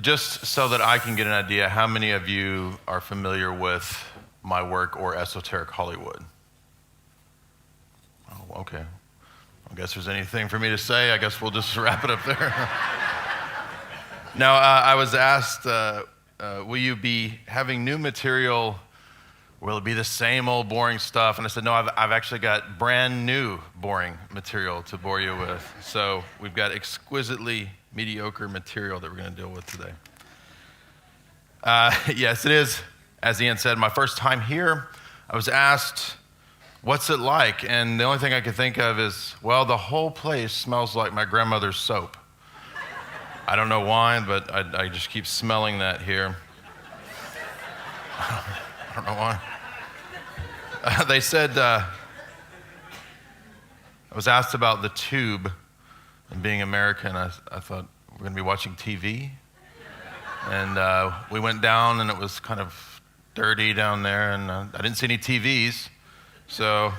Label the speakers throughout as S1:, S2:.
S1: just so that I can get an idea, how many of you are familiar with my work or esoteric Hollywood? Oh, okay. I guess there's anything for me to say. I guess we'll just wrap it up there. Now, I was asked, will you be having new material? Will it be the same old boring stuff? And I said, no, I've actually got brand new boring material to bore you with. So we've got exquisitely mediocre material that we're going to deal with today. Yes, it is, as Ian said, my first time here. I was asked, what's it like? And the only thing I could think of is, well, the whole place smells like my grandmother's soap. I don't know why, but I just keep smelling that here. I don't know why. They said, I was asked about the tube and being American. I thought, we're going to be watching TV? And we went down, and it was kind of dirty down there, and I didn't see any TVs. So,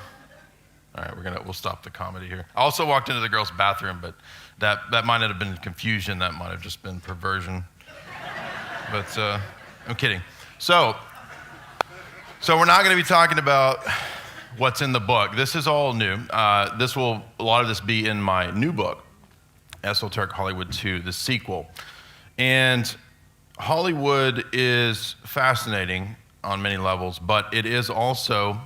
S1: all right, we'll stop the comedy here. I also walked into the girls' bathroom, but that might not have been confusion. That might have just been perversion. But I'm kidding. So we're not going to be talking about what's in the book. This is all new. A lot of this be in my new book, Esoteric Hollywood 2, the sequel. And Hollywood is fascinating on many levels, but it is also,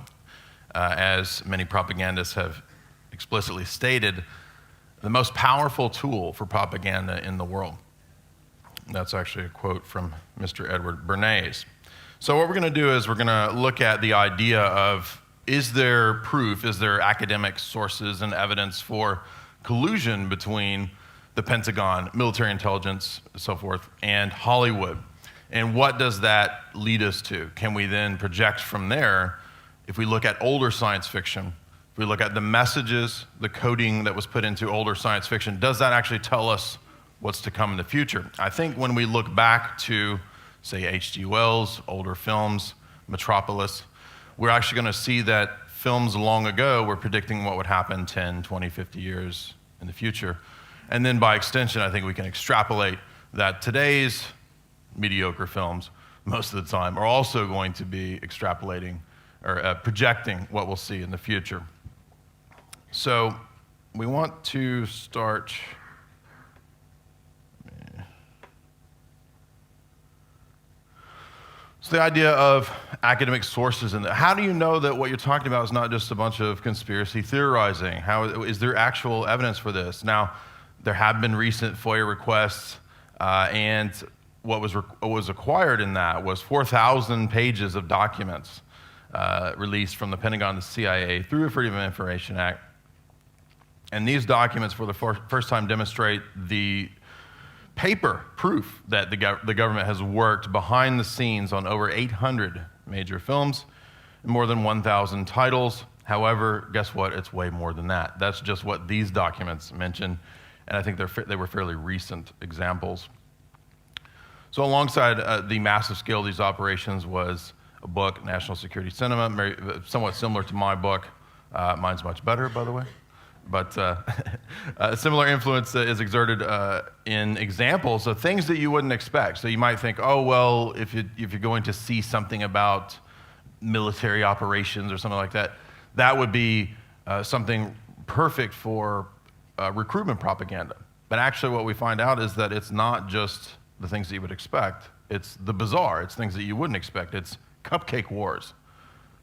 S1: as many propagandists have explicitly stated, the most powerful tool for propaganda in the world. That's actually a quote from Mr. Edward Bernays. So what we're going to do is we're going to look at the idea of, is there proof, is there academic sources and evidence for collusion between the Pentagon, military intelligence, and so forth, and Hollywood? And what does that lead us to? Can we then project from there, if we look at older science fiction, if we look at the messages, the coding that was put into older science fiction, does that actually tell us what's to come in the future? I think when we look back to, say, H.G. Wells, older films, Metropolis, we're actually going to see that films long ago were predicting what would happen 10, 20, 50 years in the future. And then by extension, I think we can extrapolate that today's mediocre films, most of the time, are also going to be extrapolating or projecting what we'll see in the future. So we want to start. So the idea of academic sources, and how do you know that what you're talking about is not just a bunch of conspiracy theorizing? How is there actual evidence for this? Now, there have been recent FOIA requests, and what was acquired in that was 4,000 pages of documents released from the Pentagon and the CIA through the Freedom of Information Act. And these documents, for the first time, demonstrate the paper proof that the government has worked behind the scenes on over 800 major films and more than 1,000 titles. However, guess what? It's way more than that. That's just what these documents mention, and I think they were fairly recent examples. So alongside the massive scale of these operations was a book, National Security Cinema, somewhat similar to my book. Mine's much better, by the way. But a similar influence is exerted in examples of things that you wouldn't expect. So you might think, oh, well, if you're going to see something about military operations or something like that, that would be something perfect for recruitment propaganda. But actually what we find out is that it's not just the things that you would expect. It's the bizarre. It's things that you wouldn't expect. It's Cupcake Wars,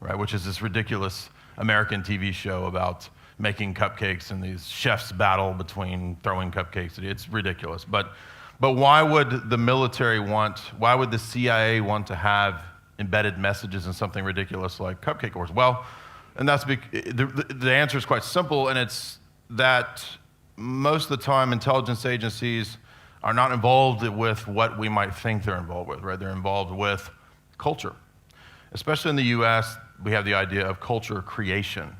S1: right? Which is this ridiculous American TV show about making cupcakes and these chefs battle between throwing cupcakes. It's ridiculous. But why would the military why would the CIA want to have embedded messages in something ridiculous like Cupcake Wars? Well, and that's the answer is quite simple, and it's that most of the time intelligence agencies are not involved with what we might think they're involved with, right? They're involved with culture. Especially in the US, we have the idea of culture creation.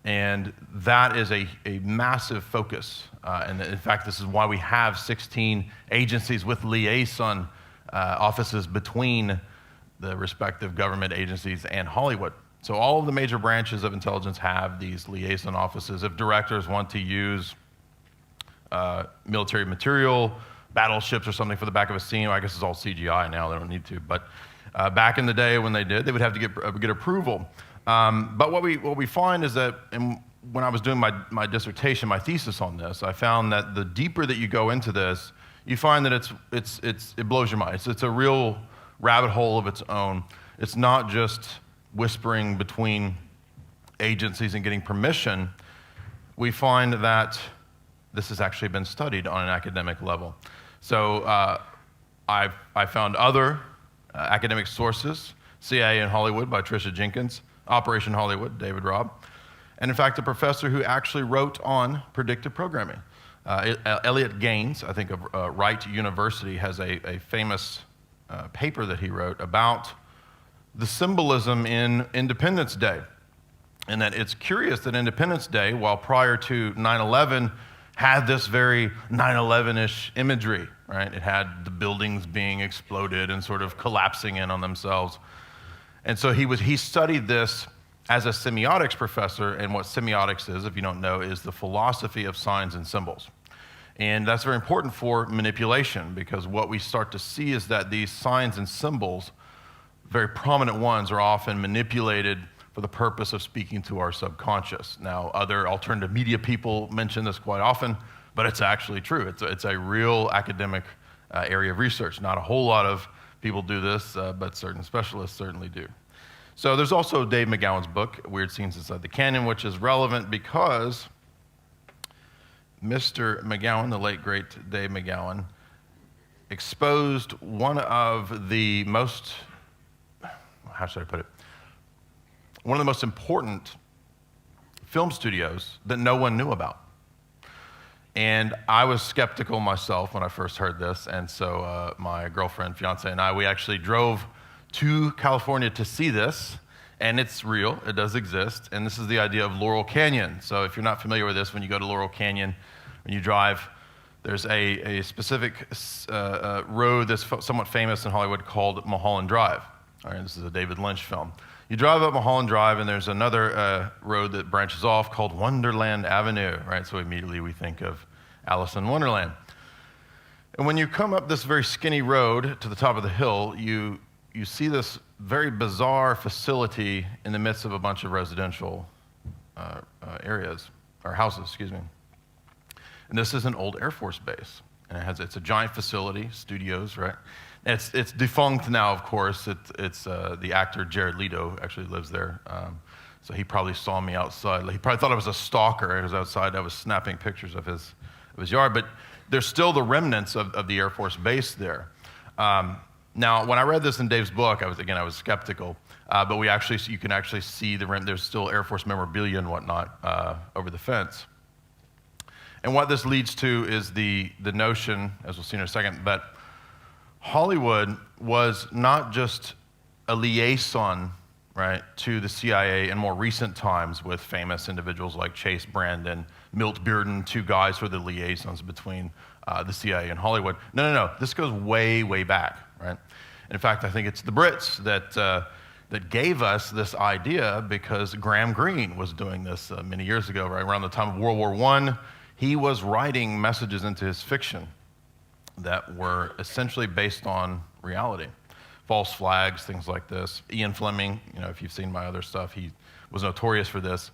S1: And that is a massive focus. And in fact, this is why we have 16 agencies with liaison offices between the respective government agencies and Hollywood. So all of the major branches of intelligence have these liaison offices. If directors want to use military material, battleships or something for the back of a scene. I guess it's all CGI now, they don't need to. But back in the day when they did, they would have to get approval. But what we find is that when I was doing my dissertation, my thesis on this, I found that the deeper that you go into this, you find that it blows your mind. It's a real rabbit hole of its own. It's not just whispering between agencies and getting permission. We find that this has actually been studied on an academic level. So I found other academic sources, CIA in Hollywood by Tricia Jenkins, Operation Hollywood, David Robb, and in fact, a professor who actually wrote on predictive programming. Elliot Gaines, I think of Wright University, has a famous paper that he wrote about the symbolism in Independence Day. And that it's curious that Independence Day, while prior to 9/11, had this very 9/11-ish imagery, right? It had the buildings being exploded and sort of collapsing in on themselves. And so he studied this as a semiotics professor, and what semiotics is, if you don't know, is the philosophy of signs and symbols. And that's very important for manipulation, because what we start to see is that these signs and symbols, very prominent ones, are often manipulated for the purpose of speaking to our subconscious. Now, other alternative media people mention this quite often, but it's actually true. It's a real academic area of research. Not a whole lot of people do this, but certain specialists certainly do. So there's also Dave McGowan's book, Weird Scenes Inside the Canyon, which is relevant because Mr. McGowan, the late, great Dave McGowan, exposed one of the most, how should I put it? One of the most important film studios that no one knew about. And I was skeptical myself when I first heard this, and so my girlfriend, fiance, and I, we actually drove to California to see this, and it's real, it does exist, and this is the idea of Laurel Canyon. So if you're not familiar with this, when you go to Laurel Canyon, when you drive, there's a specific road that's somewhat famous in Hollywood called Mulholland Drive. All right, this is a David Lynch film. You drive up Mulholland Drive, and there's another road that branches off called Wonderland Avenue, right? So immediately we think of Alice in Wonderland. And when you come up this very skinny road to the top of the hill, you see this very bizarre facility in the midst of a bunch of residential areas, or houses, excuse me. And this is an old Air Force base. And it's a giant facility, studios, right? It's defunct now, of course. It's the actor Jared Leto actually lives there. So he probably saw me outside. He probably thought I was a stalker. I was outside. I was snapping pictures of his yard. But there's still the remnants of the Air Force base there. Now, when I read this in Dave's book, I was skeptical. But you can actually see there's still Air Force memorabilia and whatnot over the fence. And what this leads to is the notion, as we'll see in a second, that Hollywood was not just a liaison, right, to the CIA in more recent times with famous individuals like Chase Brandon, Milt Bearden, two guys who are the liaisons between the CIA and Hollywood. No. This goes way, way back, right? In fact, I think it's the Brits that gave us this idea, because Graham Greene was doing this many years ago, right around the time of World War I. He was writing messages into his fiction that were essentially based on reality. False flags, things like this. Ian Fleming, if you've seen my other stuff, he was notorious for this.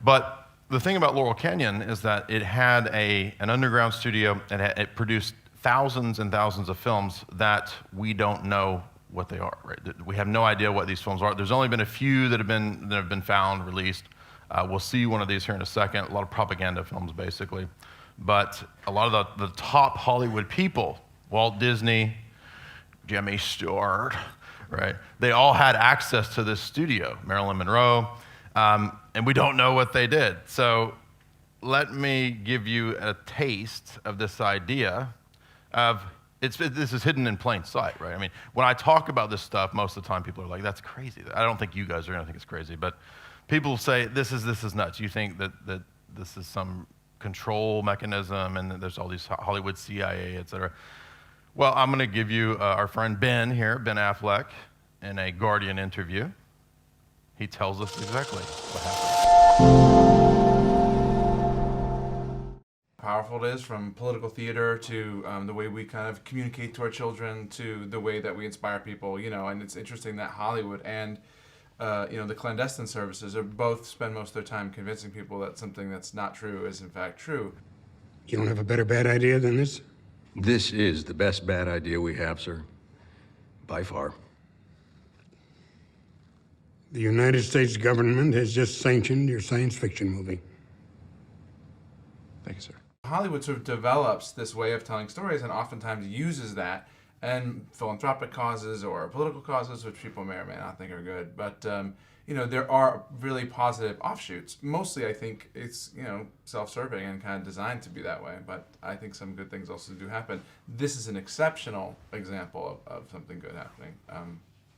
S1: But the thing about Laurel Canyon is that it had an underground studio, and it produced thousands and thousands of films that we don't know what they are, right? We have no idea what these films are. There's only been a few that have been found, released. We'll see one of these here in a second. A lot of propaganda films, basically. But a lot of the top Hollywood people, Walt Disney, Jimmy Stewart, right? They all had access to this studio, Marilyn Monroe, and we don't know what they did. So let me give you a taste of this idea of, this is hidden in plain sight, right? I mean, when I talk about this stuff, most of the time people are like, that's crazy. I don't think you guys are going to think it's crazy, but people say, this is nuts. You think that this is some control mechanism, and there's all these Hollywood CIA, et cetera. Well, I'm going to give you our friend Ben here, Ben Affleck, in a Guardian interview. He tells us exactly what happened.
S2: Powerful it is, from political theater to the way we kind of communicate to our children, to the way that we inspire people, you know. And it's interesting that Hollywood and the clandestine services are both spend most of their time convincing people that something that's not true is in fact true.
S3: You don't have a better bad idea than this?
S4: This is the best bad idea we have, sir. By far.
S3: The United States government has just sanctioned your science fiction movie.
S2: Thank you, sir. Hollywood sort of develops this way of telling stories and oftentimes uses that and philanthropic causes or political causes, which people may or may not think are good. But, there are really positive offshoots. Mostly, I think it's, self-serving and kind of designed to be that way. But I think some good things also do happen. This is an exceptional example of something good happening.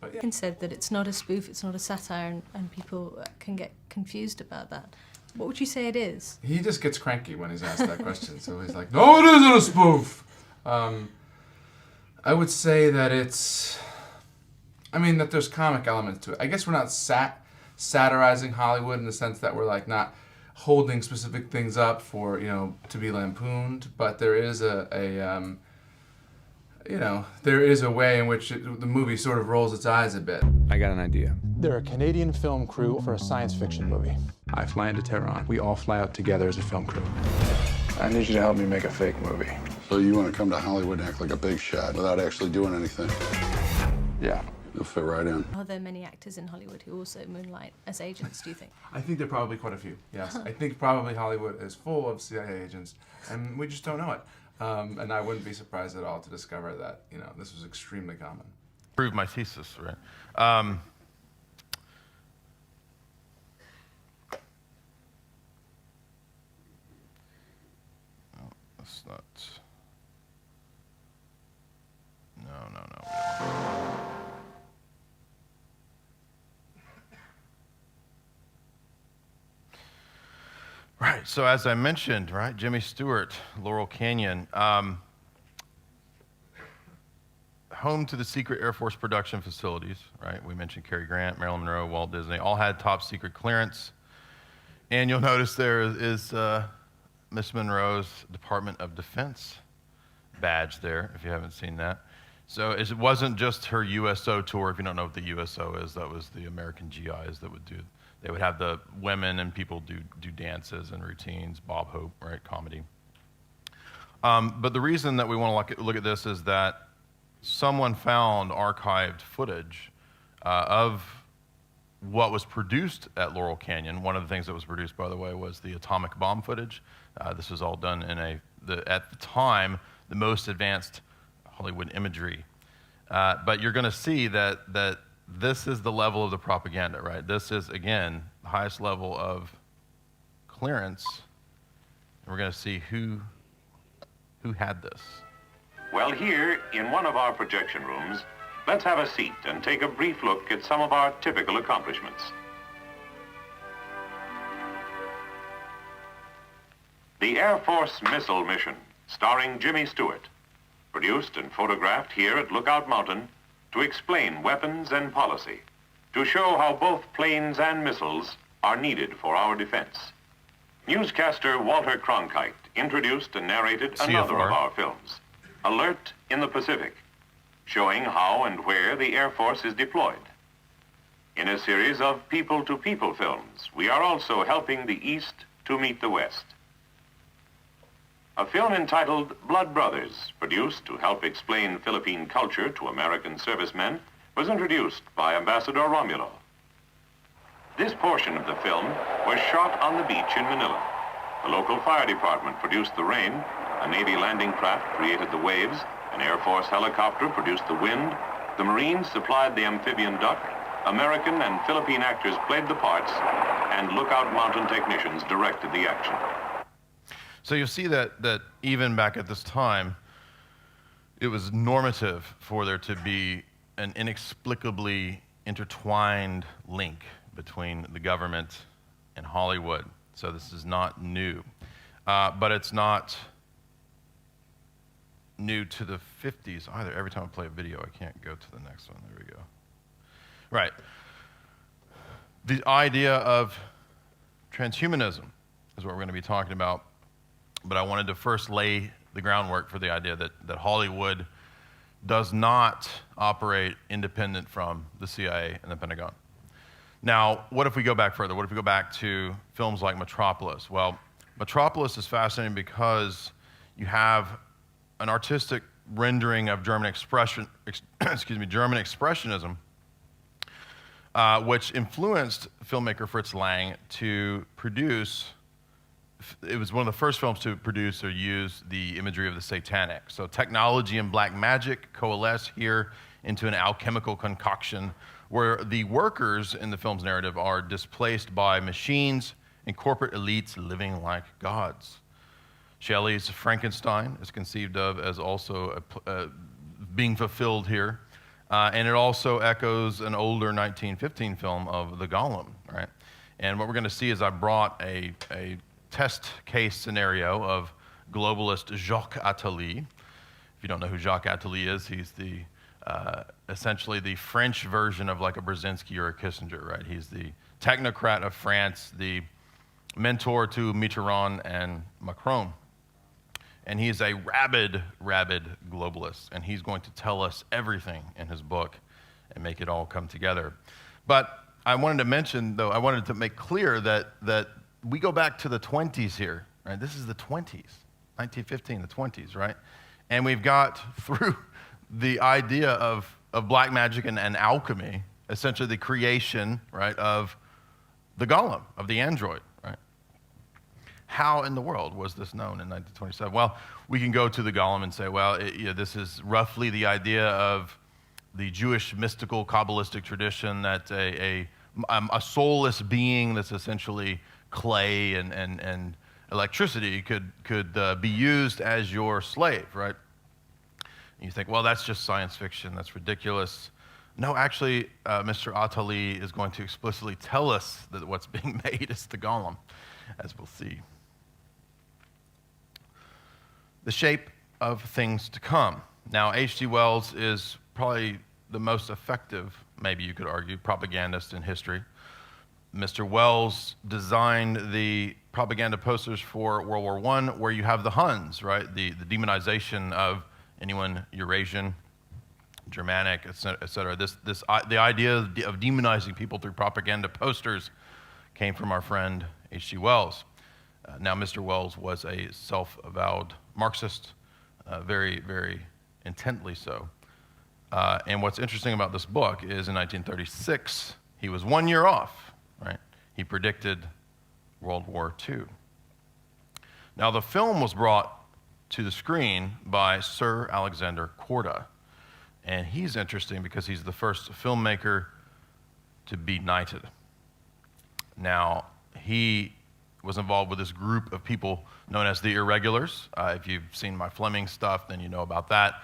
S2: But yeah.
S5: Keynes said that it's not a spoof, it's not a satire, and people can get confused about that. What would you say it is?
S2: He just gets cranky when he's asked that question. So he's like, no, it isn't a spoof. I would say that that there's comic elements to it. I guess we're not satirizing Hollywood in the sense that we're like not holding specific things up for, to be lampooned, but there is there is a way in which the movie sort of rolls its eyes a bit.
S6: I got an idea.
S7: They're a Canadian film crew for a science fiction movie. I fly into Tehran. We all fly out together as a film crew. I need you to help me make a fake movie.
S8: So you want to come to Hollywood and act like a big shot without actually doing anything?
S7: Yeah.
S8: You'll fit right in.
S5: Are there many actors in Hollywood who also moonlight as agents, do you think?
S2: I think there are probably quite a few, yes. I think probably Hollywood is full of CIA agents, and we just don't know it. And I wouldn't be surprised at all to discover that, this was extremely common.
S1: Prove my thesis, right? No, that's not. No. We don't. Right, so as I mentioned, right, Jimmy Stewart, Laurel Canyon, home to the secret Air Force production facilities, right? We mentioned Cary Grant, Marilyn Monroe, Walt Disney, all had top secret clearance. And you'll notice there is Miss Monroe's Department of Defense badge there, if you haven't seen that. So it wasn't just her USO tour. If you don't know what the USO is, that was the American GIs that would do. They would have the women and people do dances and routines, Bob Hope, right, comedy. But the reason that we want to look at this is that someone found archived footage of what was produced at Laurel Canyon. One of the things that was produced, by the way, was the atomic bomb footage. This was all done in at the time, the most advanced Hollywood imagery. But you're going to see that this is the level of the propaganda, right? This is, again, the highest level of clearance. And we're going to see who had this.
S9: Well, here, in one of our projection rooms, let's have a seat and take a brief look at some of our typical accomplishments. The Air Force Missile Mission, starring Jimmy Stewart, produced and photographed here at Lookout Mountain to explain weapons and policy, to show how both planes and missiles are needed for our defense. Newscaster Walter Cronkite introduced and narrated another of our films, Alert in the Pacific, showing how and where the Air Force is deployed. In a series of people-to-people films, we are also helping the East to meet the West. A film entitled Blood Brothers, produced to help explain Philippine culture to American servicemen, was introduced by Ambassador Romulo. This portion of the film was shot on the beach in Manila. The local fire department produced the rain, a Navy landing craft created the waves, an Air Force helicopter produced the wind, the Marines supplied the amphibian duck, American and Philippine actors played the parts, and Lookout Mountain technicians directed the action.
S1: So you'll see that even back at this time, it was normative for there to be an inexplicably intertwined link between the government and Hollywood. So this is not new. But it's not new to the 50s either. Every time I play a video, I can't go to the next one. There we go. Right. The idea of transhumanism is what we're going to be talking about. but I wanted to first lay the groundwork for the idea that Hollywood does not operate independent from the CIA and the Pentagon. Now, what if we go back further? What if we go back to films like Metropolis? Well, Metropolis is fascinating because you have an artistic rendering of German expressionism, which influenced filmmaker Fritz Lang to produce. It was one of the first films to produce or use the imagery of the satanic. So technology and black magic coalesce here into an alchemical concoction where the workers in the film's narrative are displaced by machines and corporate elites living like gods. Shelley's Frankenstein is conceived of as also being fulfilled here. And it also echoes an older 1915 film of The Golem, right? And what we're going to see is I brought a test case scenario of globalist Jacques Attali. If you don't know who Jacques Attali is, he's the essentially the French version of like a Brzezinski or a Kissinger, right? He's the technocrat of France, the mentor to Mitterrand and Macron. And he's a rabid globalist, and he's going to tell us everything in his book and make it all come together. But I wanted to mention, though, I wanted to make clear that we go back to the 20s here, right? This is the 20s, 1915, the 20s, right? And we've got through the idea of black magic and alchemy, essentially the creation, right, of the golem, of the android, right? How in the world was this known in 1927? Well, we can go to the golem and say, well, this is roughly the idea of the Jewish mystical Kabbalistic tradition that a soulless being that's essentially clay and electricity could be used as your slave, right? And you think, well, that's just science fiction. That's ridiculous. No, actually, Mr. Attali is going to explicitly tell us that what's being made is the golem, as we'll see. The shape of things to come. Now, H.G. Wells is probably the most effective, maybe you could argue, propagandist in history. Mr. Wells designed the propaganda posters for World War I, where you have the Huns, right? The demonization of anyone Eurasian, Germanic, et cetera. The idea of demonizing people through propaganda posters came from our friend H.G. Wells. Now, Mr. Wells was a self-avowed Marxist, very, very intently so. And what's interesting about this book is in 1936, he was 1 year off, right? He predicted World War II. Now, the film was brought to the screen by Sir Alexander Korda. And he's interesting because he's the first filmmaker to be knighted. Now, he was involved with this group of people known as the Irregulars. If you've seen my Fleming stuff, then you know about that.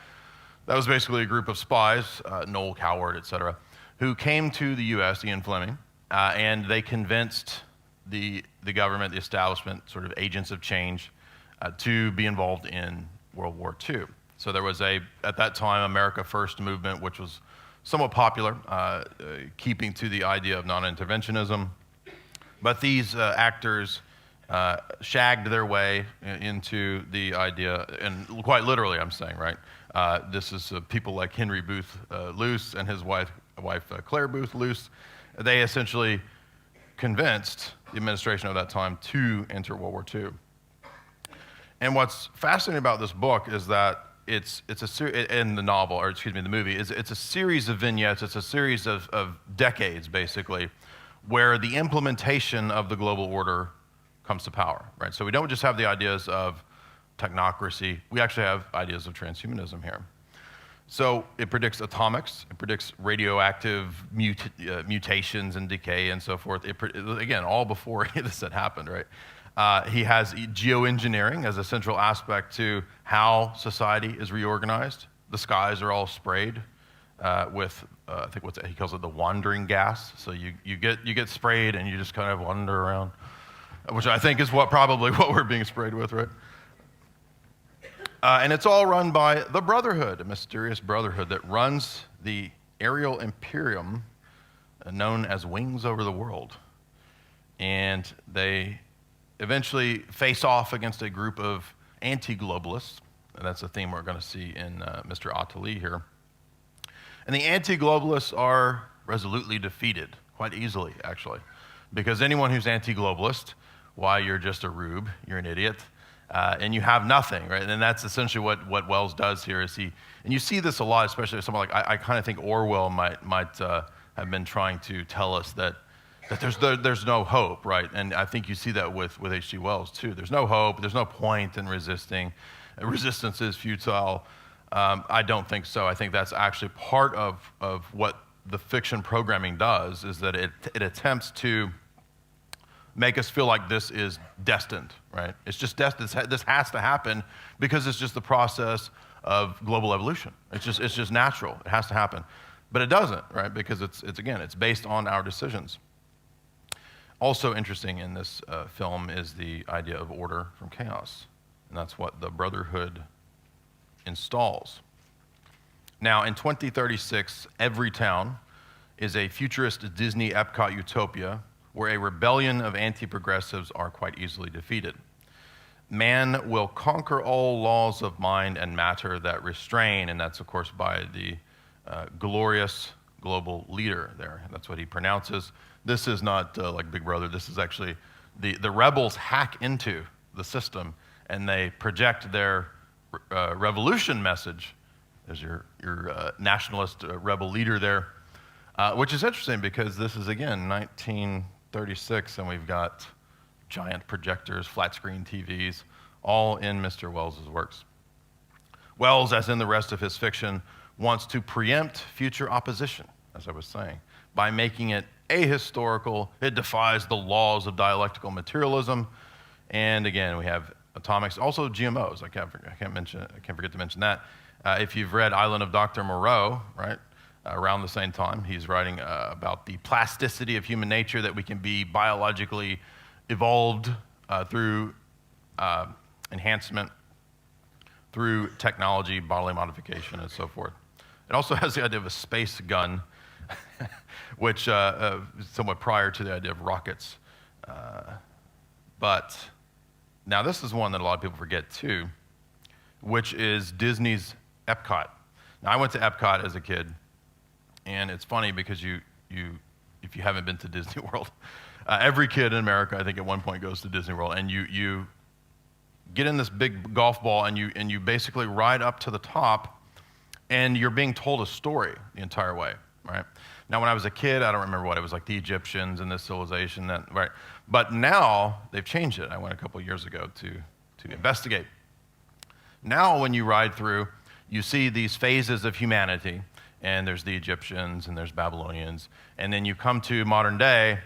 S1: That was basically a group of spies, Noel Coward, et cetera, who came to the U.S., Ian Fleming, and they convinced the government, the establishment, sort of agents of change, to be involved in World War II. So there was at that time, America First movement, which was somewhat popular, keeping to the idea of non-interventionism. But these actors shagged their way into the idea, and quite literally, I'm saying, right? This is people like Henry Booth Luce and his wife Claire Booth Luce. They essentially convinced the administration of that time to enter World War II. And what's fascinating about this book is that it's in the novel, or excuse me, the movie, it's a series of vignettes, it's a series of decades, basically, where the implementation of the global order comes to power, right? So we don't just have the ideas of technocracy, we actually have ideas of transhumanism here. So it predicts atomics, it predicts radioactive mutations and decay and so forth. Again, all before any of this had happened, right? He has geoengineering as a central aspect to how society is reorganized. The skies are all sprayed with, I think he calls it the wandering gas. So you get sprayed and you just kind of wander around, which I think is probably what we're being sprayed with, right? And it's all run by the Brotherhood, a mysterious brotherhood that runs the aerial imperium known as Wings Over the World. And they eventually face off against a group of anti-globalists. And that's a theme we're going to see in Mr. Attali here. And the anti-globalists are resolutely defeated, quite easily, actually. Because anyone who's anti-globalist, why, you're just a rube, you're an idiot, and you have nothing, right? And that's essentially what Wells does here. Is and you see this a lot, especially with someone like, I kind of think Orwell might have been trying to tell us that there's no hope, right? And I think you see that with H.G. Wells too. There's no hope, there's no point in resisting. Resistance is futile. I don't think so. I think that's actually part of what the fiction programming does, is that it attempts to make us feel like this is destined, right? It's just destined. This has to happen because it's just the process of global evolution. It's just natural. It has to happen. But it doesn't, right? Because it's based on our decisions. Also interesting in this film is the idea of order from chaos. And that's what the Brotherhood installs. Now, in 2036, every town is a futurist Disney Epcot utopia where a rebellion of anti-progressives are quite easily defeated. Man will conquer all laws of mind and matter that restrain, and that's, of course, by the glorious global leader there. That's what he pronounces. This is not like Big Brother. This is actually the rebels hack into the system, and they project their revolution message. There's your nationalist rebel leader there, which is interesting because this is, again, 1936, and we've got giant projectors, flat screen TVs, all in Mr. Wells's works. Wells, as in the rest of his fiction, wants to preempt future opposition, as I was saying, by making it ahistorical. It defies the laws of dialectical materialism. And again, we have atomics, also GMOs. I can't forget to mention that. If you've read Island of Dr. Moreau, right, around the same time, he's writing about the plasticity of human nature, that we can be biologically evolved through enhancement, through technology, bodily modification, and so forth. It also has the idea of a space gun, which is somewhat prior to the idea of rockets. But now this is one that a lot of people forget too, which is Disney's Epcot. Now, I went to Epcot as a kid, and it's funny because if you haven't been to Disney World, every kid in America, I think, at one point goes to Disney World, and you get in this big golf ball, and you basically ride up to the top, and you're being told a story the entire way, right? Now, when I was a kid, I don't remember what it was, like the Egyptians and this civilization, right? But now they've changed it. I went a couple years ago to investigate. Now, when you ride through, you see these phases of humanity, and there's the Egyptians and there's Babylonians, and then you come to modern day,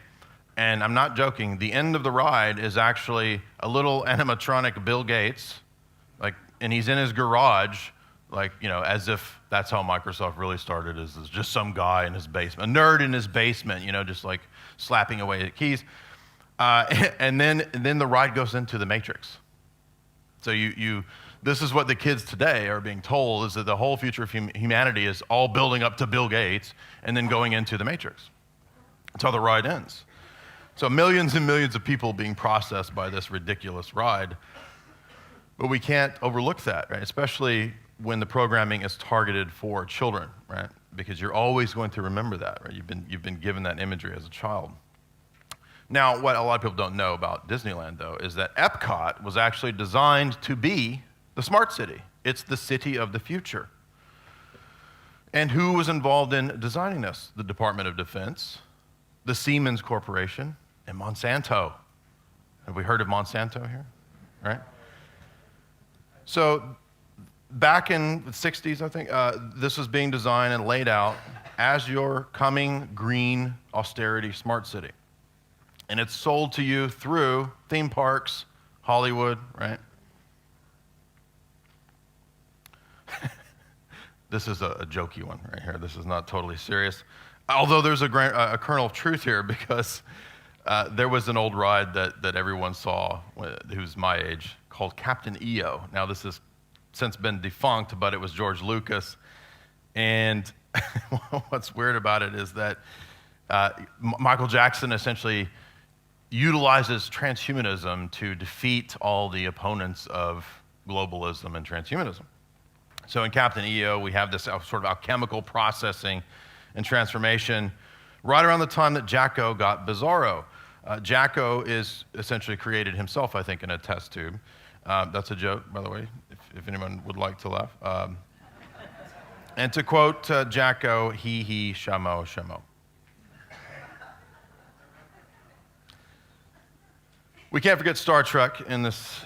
S1: and I'm not joking, the end of the ride is actually a little animatronic Bill Gates, and he's in his garage, as if that's how Microsoft really started, is just some guy in his basement, a nerd in his basement, just like slapping away at keys. And then the ride goes into the Matrix. So this is what the kids today are being told, is that the whole future of humanity is all building up to Bill Gates and then going into the Matrix. That's how the ride ends. So millions and millions of people being processed by this ridiculous ride. But we can't overlook that, right? Especially when the programming is targeted for children, right? Because you're always going to remember that, right? You've been given that imagery as a child. Now, what a lot of people don't know about Disneyland, though, is that Epcot was actually designed to be the smart city. It's the city of the future. And who was involved in designing this? The Department of Defense, the Siemens Corporation, and Monsanto. Have we heard of Monsanto here? Right? So back in the 60s, I think, this was being designed and laid out as your coming green austerity smart city. And it's sold to you through theme parks, Hollywood, right? This is a jokey one right here. This is not totally serious. Although there's a kernel of truth here, because there was an old ride that everyone saw, who's my age, called Captain EO. Now, this has since been defunct, but it was George Lucas. And what's weird about it is that Michael Jackson essentially utilizes transhumanism to defeat all the opponents of globalism and transhumanism. So in Captain EO, we have this sort of alchemical processing and transformation right around the time that Jacko got Bizarro. Jacko is essentially created himself, I think, in a test tube. That's a joke, by the way, if anyone would like to laugh. And to quote Jacko, he, shamo, shamo. We can't forget Star Trek in this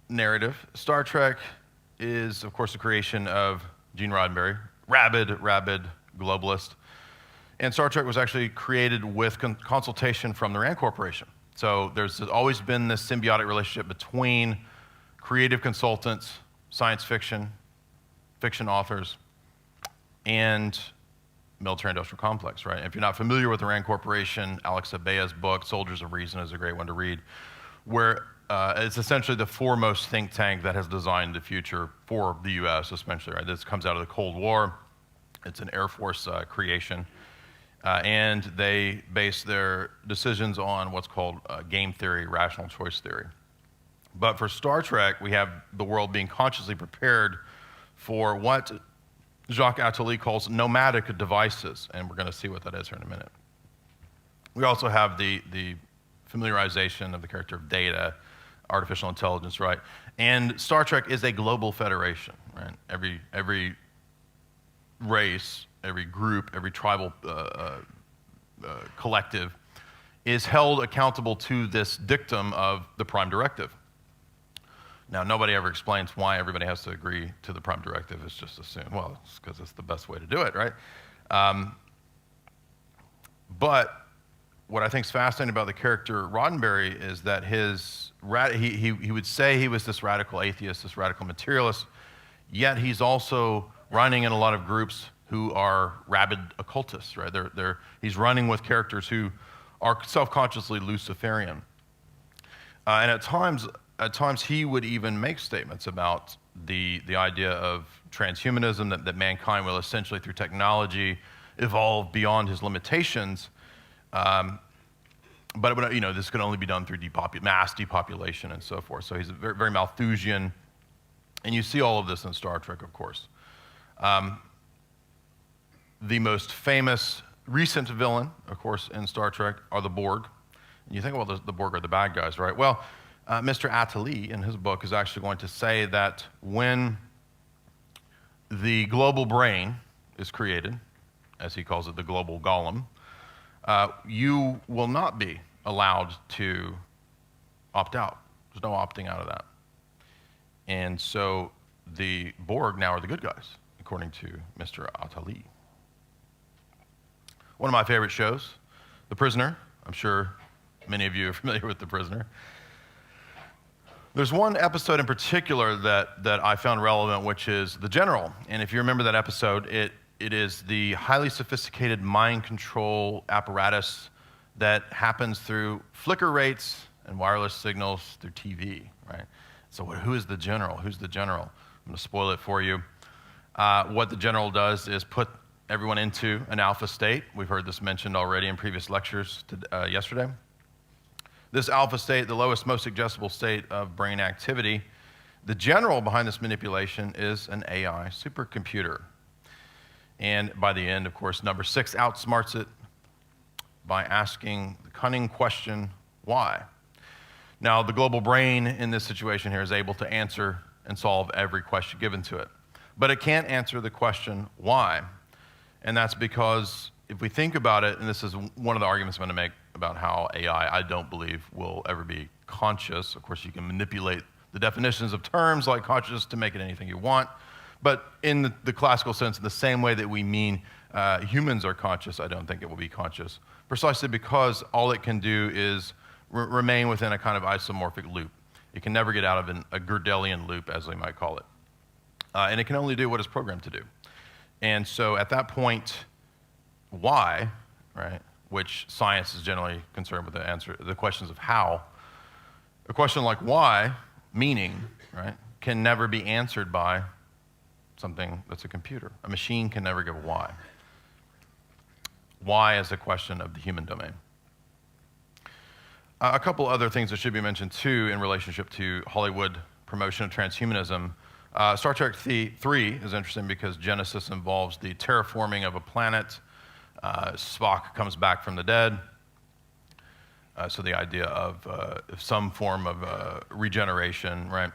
S1: narrative. Star Trek is, of course, the creation of Gene Roddenberry, rabid globalist. And Star Trek was actually created with consultation from the Rand Corporation. So there's always been this symbiotic relationship between creative consultants, science fiction, fiction authors, and military-industrial complex, right? If you're not familiar with the Rand Corporation, Alex Abea's book, Soldiers of Reason, is a great one to read, where it's essentially the foremost think tank that has designed the future for the U.S., especially, right? This comes out of the Cold War. It's an Air Force creation. And they base their decisions on what's called game theory, rational choice theory. But for Star Trek, we have the world being consciously prepared for what Jacques Attali calls nomadic devices, and we're going to see what that is here in a minute. We also have the familiarization of the character of Data, artificial intelligence, right? And Star Trek is a global federation, right? Every race, every group, every tribal collective is held accountable to this dictum of the Prime Directive. Now, nobody ever explains why everybody has to agree to the Prime Directive. It's just assumed, well, it's because it's the best way to do it, right? But what I think is fascinating about the character Roddenberry is that he would say he was this radical atheist, this radical materialist, yet he's also running in a lot of groups who are rabid occultists, right? He's running with characters who are self-consciously Luciferian. And at times he would even make statements about the idea of transhumanism, that mankind will essentially, through technology, evolve beyond his limitations. But this can only be done through mass depopulation and so forth. So he's very, very Malthusian. And you see all of this in Star Trek, of course. The most famous recent villain, of course, in Star Trek are the Borg. And you think, well, the Borg are the bad guys, right? Well, Mr. Attali, in his book, is actually going to say that when the global brain is created, as he calls it, the global golem, you will not be allowed to opt out. There's no opting out of that. And so the Borg now are the good guys, according to Mr. Attali. One of my favorite shows, The Prisoner. I'm sure many of you are familiar with The Prisoner. There's one episode in particular that I found relevant, which is The General. And if you remember that episode, it is the highly sophisticated mind control apparatus that happens through flicker rates and wireless signals through TV, right? So who is the General? Who's the General? I'm going to spoil it for you. What the General does is put everyone into an alpha state. We've heard this mentioned already in previous lectures yesterday. This alpha state, the lowest, most suggestible state of brain activity, the General behind this manipulation is an AI supercomputer. And by the end, of course, number 6 outsmarts it by asking the cunning question, why? Now, the global brain in this situation here is able to answer and solve every question given to it. But it can't answer the question, why? And that's because if we think about it, and this is one of the arguments I'm going to make about how AI, I don't believe, will ever be conscious. Of course, you can manipulate the definitions of terms like conscious to make it anything you want. But in the classical sense, in the same way that we mean humans are conscious, I don't think it will be conscious, precisely because all it can do is remain within a kind of isomorphic loop. It can never get out of a Gödelian loop, as we might call it. And it can only do what it's programmed to do. And so at that point, why, right, which science is generally concerned with the questions of how, a question like why, meaning, right, can never be answered by something that's a computer. A machine can never give a why. Why is a question of the human domain. A couple other things that should be mentioned too in relationship to Hollywood promotion of transhumanism. Star Trek 3 is interesting because Genesis involves the terraforming of a planet. Spock comes back from the dead. So the idea of some form of regeneration, right?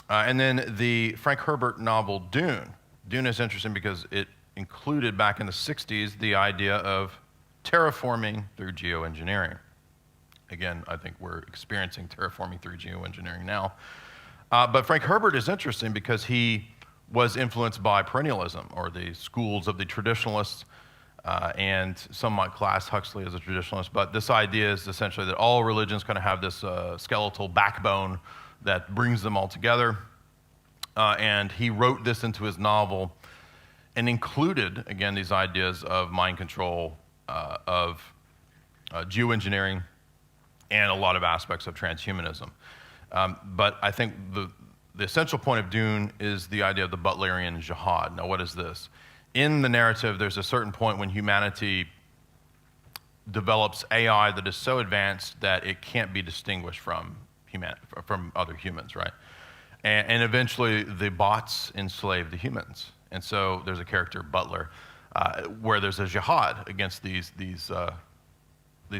S1: And then the Frank Herbert novel Dune. Dune is interesting because it included back in the 60s the idea of terraforming through geoengineering. Again, I think we're experiencing terraforming through geoengineering now. But Frank Herbert is interesting because he was influenced by perennialism, or the schools of the traditionalists, and some might class Huxley as a traditionalist, but this idea is essentially that all religions kind of have this skeletal backbone that brings them all together. And he wrote this into his novel and included, again, these ideas of mind control, of geoengineering, and a lot of aspects of transhumanism. But I think the essential point of Dune is the idea of the Butlerian jihad. Now, what is this? In the narrative, there's a certain point when humanity develops AI that is so advanced that it can't be distinguished from other humans, right? And eventually, the bots enslave the humans. And so there's a character, Butler, where there's a jihad against these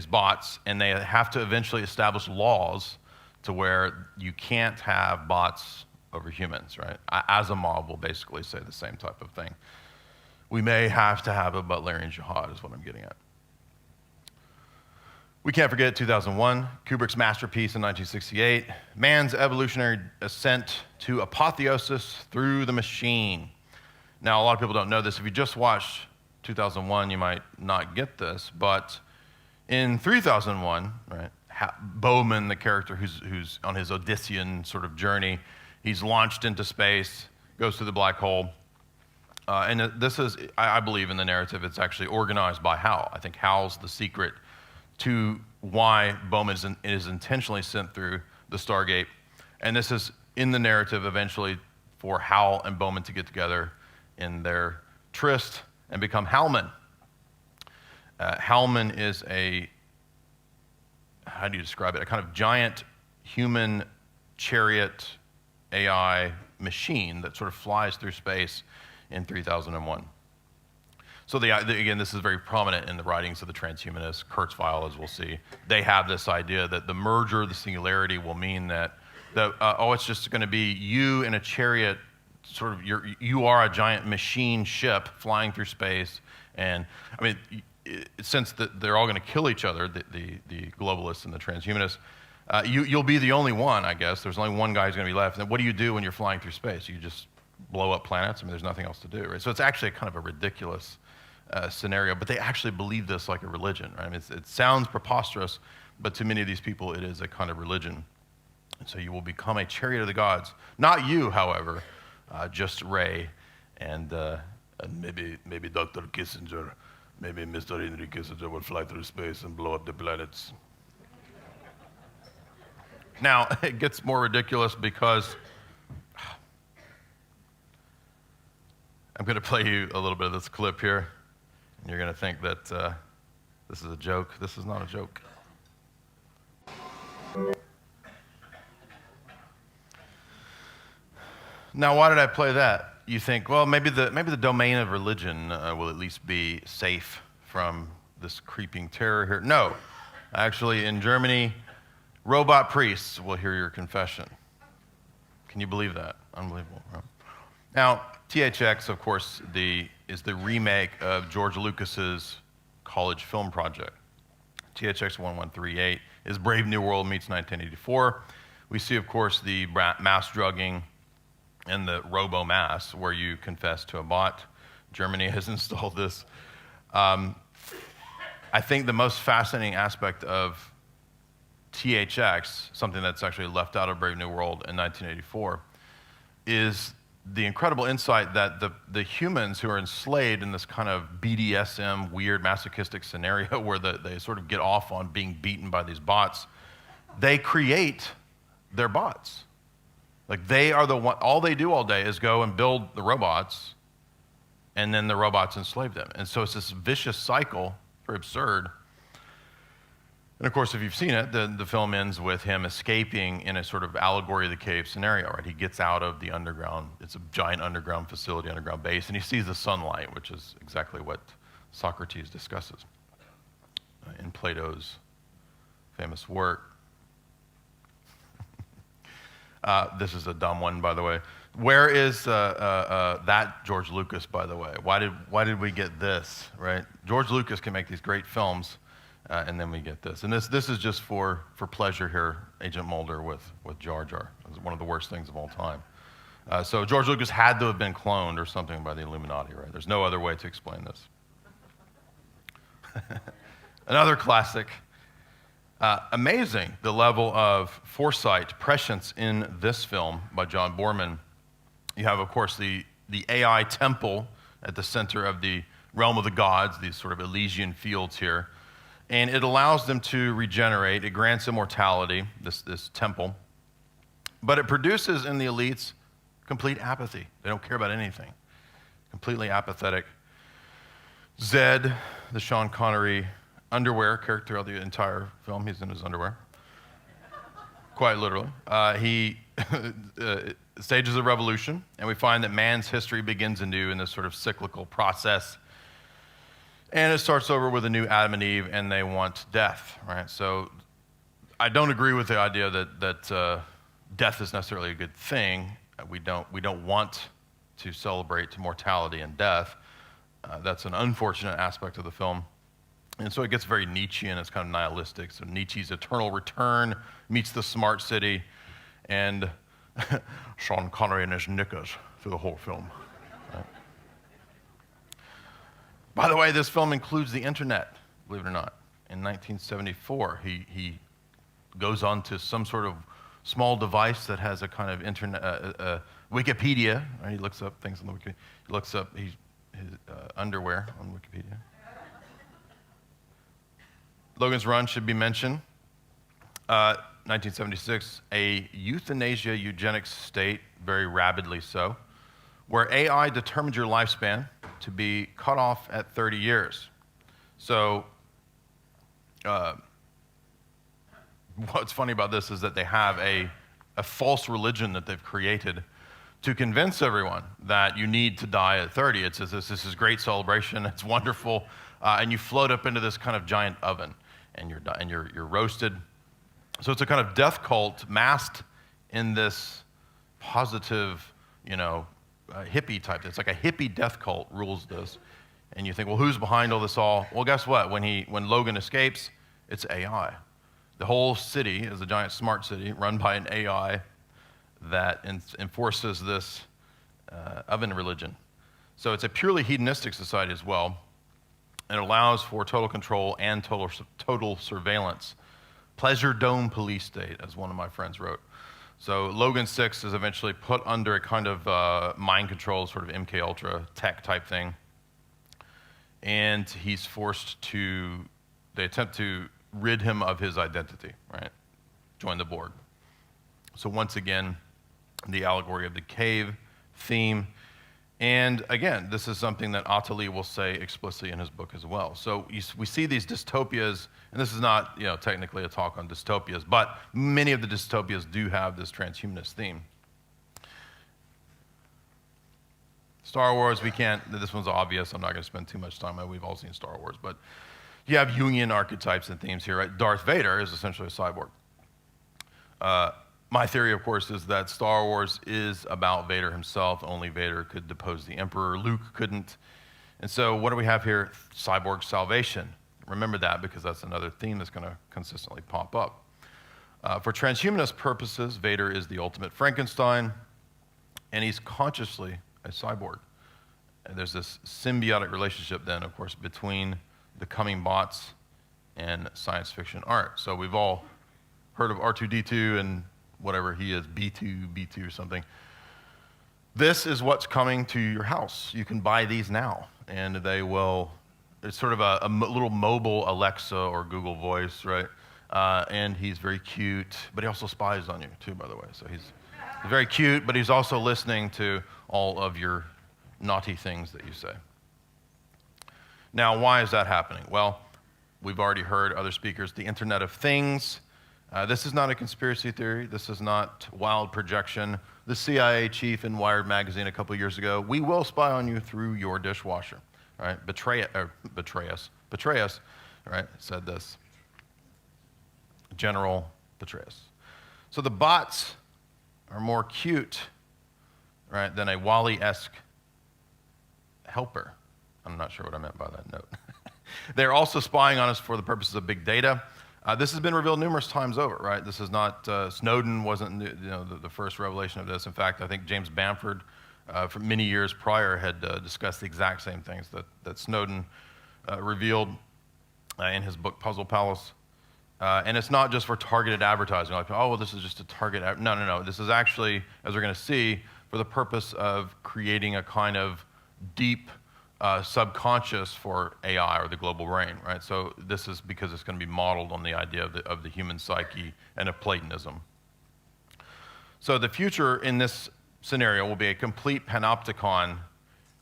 S1: bots, and they have to eventually establish laws to where you can't have bots over humans, right? Asimov will basically say the same type of thing. We may have to have a Butlerian jihad, is what I'm getting at. We can't forget 2001, Kubrick's masterpiece in 1968, man's evolutionary ascent to apotheosis through the machine. Now, a lot of people don't know this. If you just watched 2001, you might not get this, but in 3001, right, Bowman, the character who's on his Odyssean sort of journey, he's launched into space, goes through the black hole. And this is, I believe in the narrative, it's actually organized by Hal. I think Hal's the secret to why Bowman is intentionally sent through the Stargate. And this is in the narrative eventually for Hal and Bowman to get together in their tryst and become Halman. Halman is a, how do you describe it? A kind of giant human chariot AI machine that sort of flies through space in 3001. So again, this is very prominent in the writings of the transhumanists. Kurzweil, as we'll see, they have this idea that the merger, the singularity, will mean that it's just going to be you in a chariot, sort of you are a giant machine ship flying through space. And I mean, since they're all going to kill each other, the globalists and the transhumanists, you'll be the only one, I guess. There's only one guy who's going to be left. And what do you do when you're flying through space? You just blow up planets? I mean, there's nothing else to do, right? So it's actually kind of a ridiculous scenario, but they actually believe this like a religion, right? I mean, it sounds preposterous, but to many of these people, it is a kind of religion. And so you will become a chariot of the gods. Not you, however, just Ray and maybe Dr. Kissinger, maybe Mr. Henry Kissinger will fly through space and blow up the planets. Now, it gets more ridiculous because I'm going to play you a little bit of this clip here, and you're going to think that this is a joke. This is not a joke. Now, why did I play that? You think, well, maybe the domain of religion will at least be safe from this creeping terror here. No, actually, in Germany, robot priests will hear your confession. Can you believe that? Unbelievable, right? Now, THX, of course, is the remake of George Lucas's college film project. THX 1138 is Brave New World meets 1984. We see, of course, the mass drugging and the robo-mass, where you confess to a bot. Germany has installed this. I think the most fascinating aspect of THX, something that's actually left out of Brave New World in 1984, is the incredible insight that the humans who are enslaved in this kind of BDSM, weird masochistic scenario where they sort of get off on being beaten by these bots, they create their bots. Like they are the one, all they do all day is go and build the robots, and then the robots enslave them. And so it's this vicious cycle, very absurd. And of course, if you've seen it, the film ends with him escaping in a sort of allegory of the cave scenario, right? He gets out of the underground, it's a giant underground facility, underground base, and he sees the sunlight, which is exactly what Socrates discusses in Plato's famous work. This is a dumb one, by the way. Where is that George Lucas, by the way? Why did we get this, right? George Lucas can make these great films, and then we get this. And this is just for pleasure here, Agent Mulder with Jar Jar. It's one of the worst things of all time. So George Lucas had to have been cloned or something by the Illuminati, right? There's no other way to explain this. Another classic. Amazing, the level of foresight, prescience in this film by John Borman. You have, of course, the AI temple at the center of the realm of the gods, these sort of Elysian fields here. And it allows them to regenerate. It grants immortality, this temple. But it produces in the elites complete apathy. They don't care about anything. Completely apathetic. Zed, the Sean Connery underwear character of the entire film, he's in his underwear. Quite literally. He stages a revolution, and we find that man's history begins anew in this sort of cyclical process. And it starts over with a new Adam and Eve, and they want death, right? So I don't agree with the idea that death is necessarily a good thing. We don't want to celebrate mortality and death. That's an unfortunate aspect of the film. And so it gets very Nietzschean, it's kind of nihilistic. So Nietzsche's eternal return meets the smart city, and Sean Connery and his knickers through the whole film. Right? By the way, this film includes the internet, believe it or not. In 1974, he goes on to some sort of small device that has a kind of internet, Wikipedia. Right? He looks up things on the Wikipedia. He looks up his underwear on Wikipedia. Logan's Run should be mentioned. 1976, a euthanasia eugenics state, very rabidly so, where AI determines your lifespan to be cut off at 30 years. So what's funny about this is that they have a false religion that they've created to convince everyone that you need to die at 30. It says this is great celebration, it's wonderful, and you float up into this kind of giant oven, and you're roasted. So it's a kind of death cult masked in this positive, hippie type. It's like a hippie death cult rules this. And you think, well, who's behind all this all? Well, guess what? When Logan escapes, it's AI. The whole city is a giant smart city run by an AI that enforces this oven religion. So it's a purely hedonistic society as well. And it allows for total control and total surveillance. Pleasure Dome police state, as one of my friends wrote. So Logan 6 is eventually put under a kind of mind control, sort of MK Ultra tech type thing. And he's they attempt to rid him of his identity, right? Join the board. So once again, the allegory of the cave theme. And again, this is something that Attali will say explicitly in his book as well. So we see these dystopias, and this is not technically a talk on dystopias, but many of the dystopias do have this transhumanist theme. Star Wars, this one's obvious, I'm not going to spend too much time on it, we've all seen Star Wars, but you have Jungian archetypes and themes here, right? Darth Vader is essentially a cyborg. My theory, of course, is that Star Wars is about Vader himself. Only Vader could depose the Emperor. Luke couldn't. And so what do we have here? Cyborg salvation. Remember that, because that's another theme that's going to consistently pop up. For transhumanist purposes, Vader is the ultimate Frankenstein, and he's consciously a cyborg. And there's this symbiotic relationship then, of course, between the coming bots and science fiction art. So we've all heard of R2-D2 and whatever he is, B2 or something. This is what's coming to your house. You can buy these now, and it's sort of a little mobile Alexa or Google Voice, right? And he's very cute, but he also spies on you too, by the way. So he's very cute, but he's also listening to all of your naughty things that you say. Now, why is that happening? Well, We've already heard other speakers, the Internet of Things. This is not a conspiracy theory. This is not wild projection. The CIA chief in Wired magazine a couple years ago, we will spy on you through your dishwasher, right? Betray us, right? Said this. General Petraeus. So the bots are more cute, right, than a Wall-E-esque helper. I'm not sure what I meant by that note. They're also spying on us for the purposes of big data. This has been revealed numerous times over, right? This is not, Snowden wasn't the first revelation of this. In fact, I think James Bamford, for many years prior, had discussed the exact same things that Snowden revealed in his book, Puzzle Palace. And it's not just for targeted advertising, like, oh, well, this is just a target. No. This is actually, as we're going to see, for the purpose of creating a kind of deep subconscious for AI or the global brain, right? So this is because it's going to be modeled on the idea of the human psyche and of Platonism. So the future in this scenario will be a complete panopticon,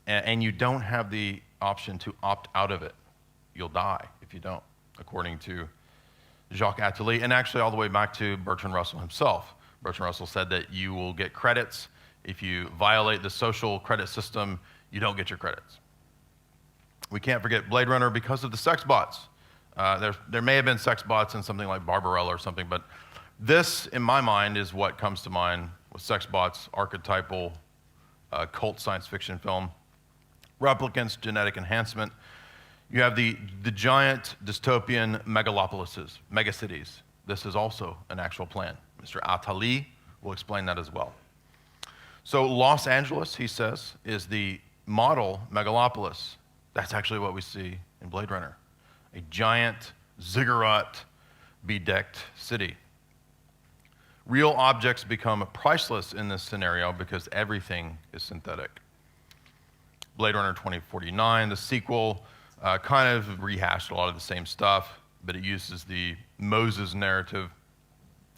S1: and you don't have the option to opt out of it. You'll die if you don't, according to Jacques Attali, and actually all the way back to Bertrand Russell himself. Bertrand Russell said that you will get credits. If you violate the social credit system, you don't get your credits. We can't forget Blade Runner because of the sex bots. There may have been sex bots in something like Barbarella or something, but this, in my mind, is what comes to mind with sex bots, archetypal cult science fiction film. Replicants, genetic enhancement. You have the giant dystopian megalopolises, megacities. This is also an actual plan. Mr. Attali will explain that as well. So Los Angeles, he says, is the model megalopolis. That's actually what we see in Blade Runner, a giant ziggurat-bedecked city. Real objects become priceless in this scenario because everything is synthetic. Blade Runner 2049, the sequel, kind of rehashed a lot of the same stuff, but it uses the Moses narrative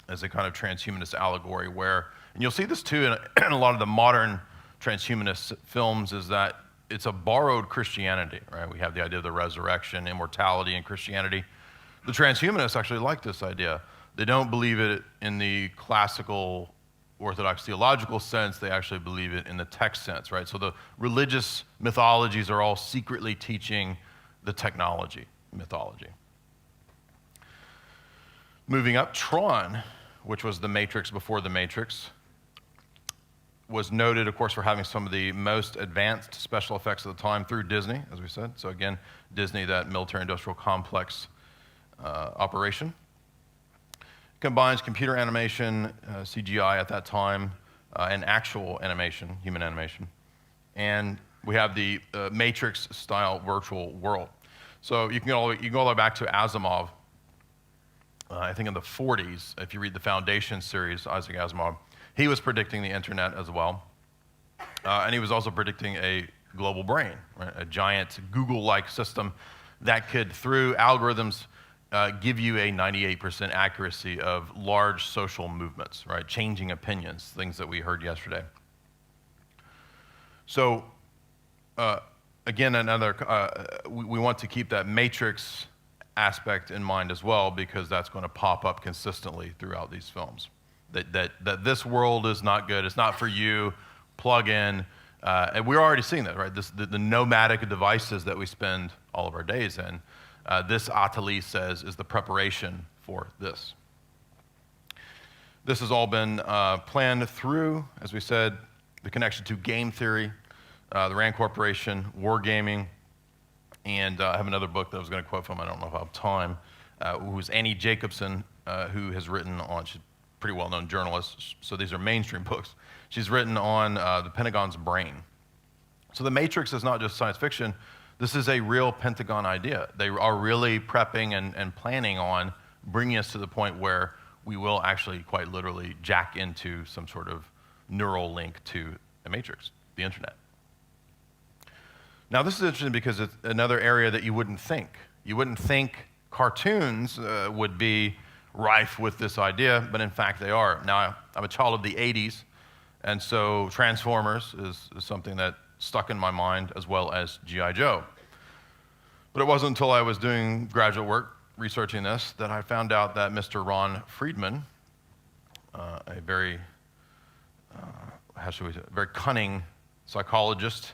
S1: as a kind of transhumanist allegory where, and you'll see this too in a lot of the modern transhumanist films, is that it's a borrowed Christianity, right? We have the idea of the resurrection, immortality in Christianity. The transhumanists actually like this idea. They don't believe it in the classical Orthodox theological sense, they actually believe it in the text sense, right? So the religious mythologies are all secretly teaching the technology mythology. Moving up, Tron, which was the Matrix before the Matrix, was noted, of course, for having some of the most advanced special effects of the time through Disney, as we said. So again, Disney, that military-industrial complex operation. Combines computer animation, CGI at that time, and actual animation, human animation. And we have the Matrix-style virtual world. So you can go all the way back to Asimov, I think in the 40s, if you read the Foundation series, Isaac Asimov, he was predicting the internet as well. And he was also predicting a global brain, right? A giant Google-like system that could, through algorithms, give you a 98% accuracy of large social movements, right? Changing opinions, things that we heard yesterday. So, again, we want to keep that Matrix aspect in mind as well, because that's going to pop up consistently throughout these films. That this world is not good, it's not for you, plug in. And we're already seeing that, right? The nomadic devices that we spend all of our days in, this Attali says is the preparation for this. This has all been planned through, as we said, the connection to game theory, the RAND Corporation, wargaming, and I have another book that I was going to quote from, I don't know if I have time, who's Annie Jacobson, who has written on, she's a pretty well-known journalist, so these are mainstream books. She's written on the Pentagon's brain. So the Matrix is not just science fiction, this is a real Pentagon idea. They are really prepping and planning on bringing us to the point where we will actually quite literally jack into some sort of neural link to a matrix, the internet. Now this is interesting because it's another area that you wouldn't think. You wouldn't think cartoons would be rife with this idea, but in fact they are. Now I'm a child of the 80s, and so Transformers is something that stuck in my mind, as well as G.I. Joe. But it wasn't until I was doing graduate work researching this that I found out that Mr. Ron Friedman, a very, very cunning psychologist,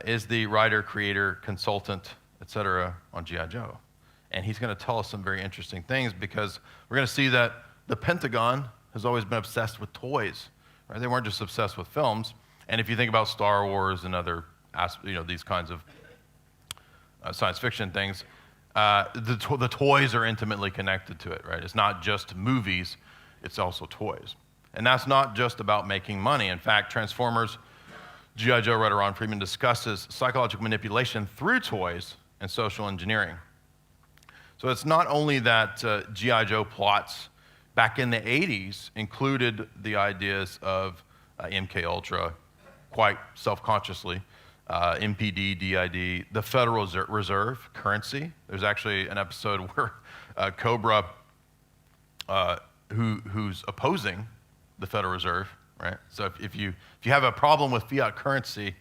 S1: is the writer, creator, consultant, etc. on G.I. Joe. And he's going to tell us some very interesting things because we're going to see that the Pentagon has always been obsessed with toys. Right? They weren't just obsessed with films. And if you think about Star Wars and other, these kinds of science fiction things, the toys are intimately connected to it, right? It's not just movies, it's also toys. And that's not just about making money. In fact, Transformers, G.I. Joe writer Ron Friedman discusses psychological manipulation through toys and social engineering. So it's not only that G.I. Joe plots back in the 80s included the ideas of MK Ultra, quite self-consciously, MPD, DID, the Federal Reserve currency. There's actually an episode where Cobra, who's opposing the Federal Reserve, right? So if you have a problem with fiat currency,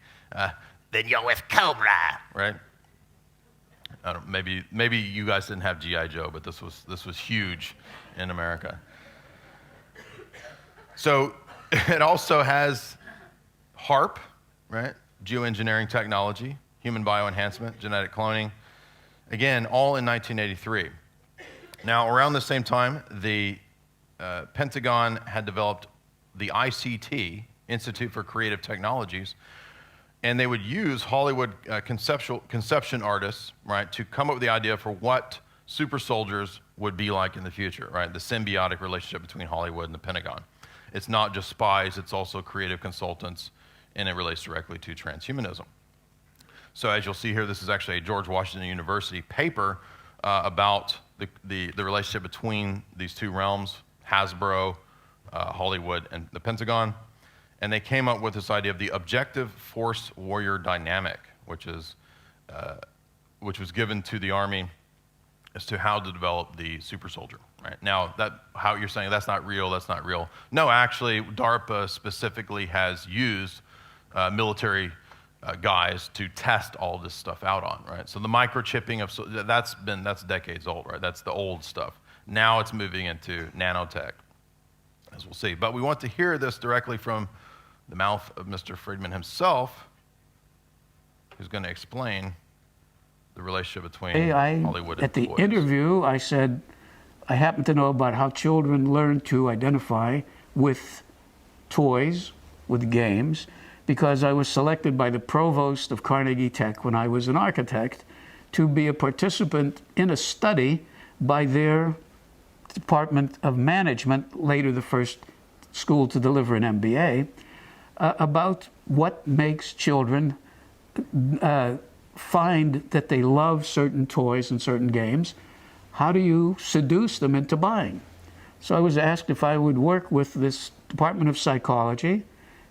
S1: then you're with Cobra, right? I don't, maybe you guys didn't have G.I. Joe, but this was huge in America. So it also has HARP, right? Geoengineering technology, human bioenhancement, genetic cloning. Again, all in 1983. Now, around the same time, the Pentagon had developed the ICT, Institute for Creative Technologies, and they would use Hollywood conception artists, right, to come up with the idea for what super soldiers would be like in the future, right? The symbiotic relationship between Hollywood and the Pentagon. It's not just spies, it's also creative consultants, and it relates directly to transhumanism. So as you'll see here, this is actually a George Washington University paper about the relationship between these two realms, Hasbro, Hollywood, and the Pentagon. And they came up with this idea of the objective force warrior dynamic, which was given to the Army as to how to develop the super soldier. Right? Now, how you're saying that's not real, that's not real. No, actually, DARPA specifically has used military guys to test all this stuff out on, right? So the microchipping that's decades old, right? That's the old stuff. Now it's moving into nanotech, as we'll see. But we want to hear this directly from the mouth of Mr. Friedman himself, who's going to explain the relationship between Hollywood and toys.
S6: At the interview, I said, I happen to know about how children learn to identify with toys, with games, because I was selected by the provost of Carnegie Tech when I was an architect to be a participant in a study by their Department of Management, later the first school to deliver an MBA, about what makes children find that they love certain toys and certain games. How do you seduce them into buying? So I was asked if I would work with this Department of Psychology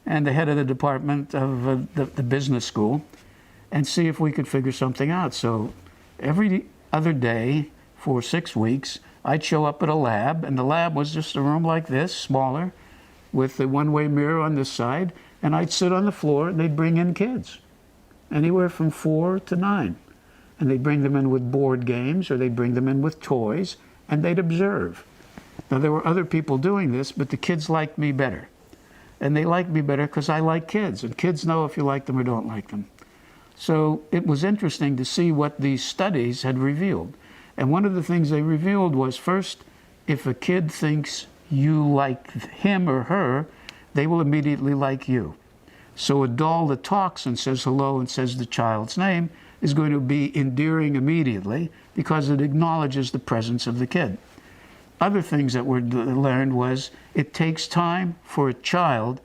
S6: and the head of the department of the business school and see if we could figure something out. So every other day for 6 weeks, I'd show up at a lab, and the lab was just a room like this, smaller, with a one-way mirror on this side, and I'd sit on the floor, and they'd bring in kids, anywhere from 4 to 9. And they'd bring them in with board games, or they'd bring them in with toys, and they'd observe. Now, there were other people doing this, but the kids liked me better. And they liked me better because I like kids, and kids know if you like them or don't like them. So it was interesting to see what these studies had revealed. And one of the things they revealed was, first, if a kid thinks you like him or her, they will immediately like you. So a doll that talks and says hello and says the child's name is going to be endearing immediately because it acknowledges the presence of the kid. Other things that were learned was it takes time for a child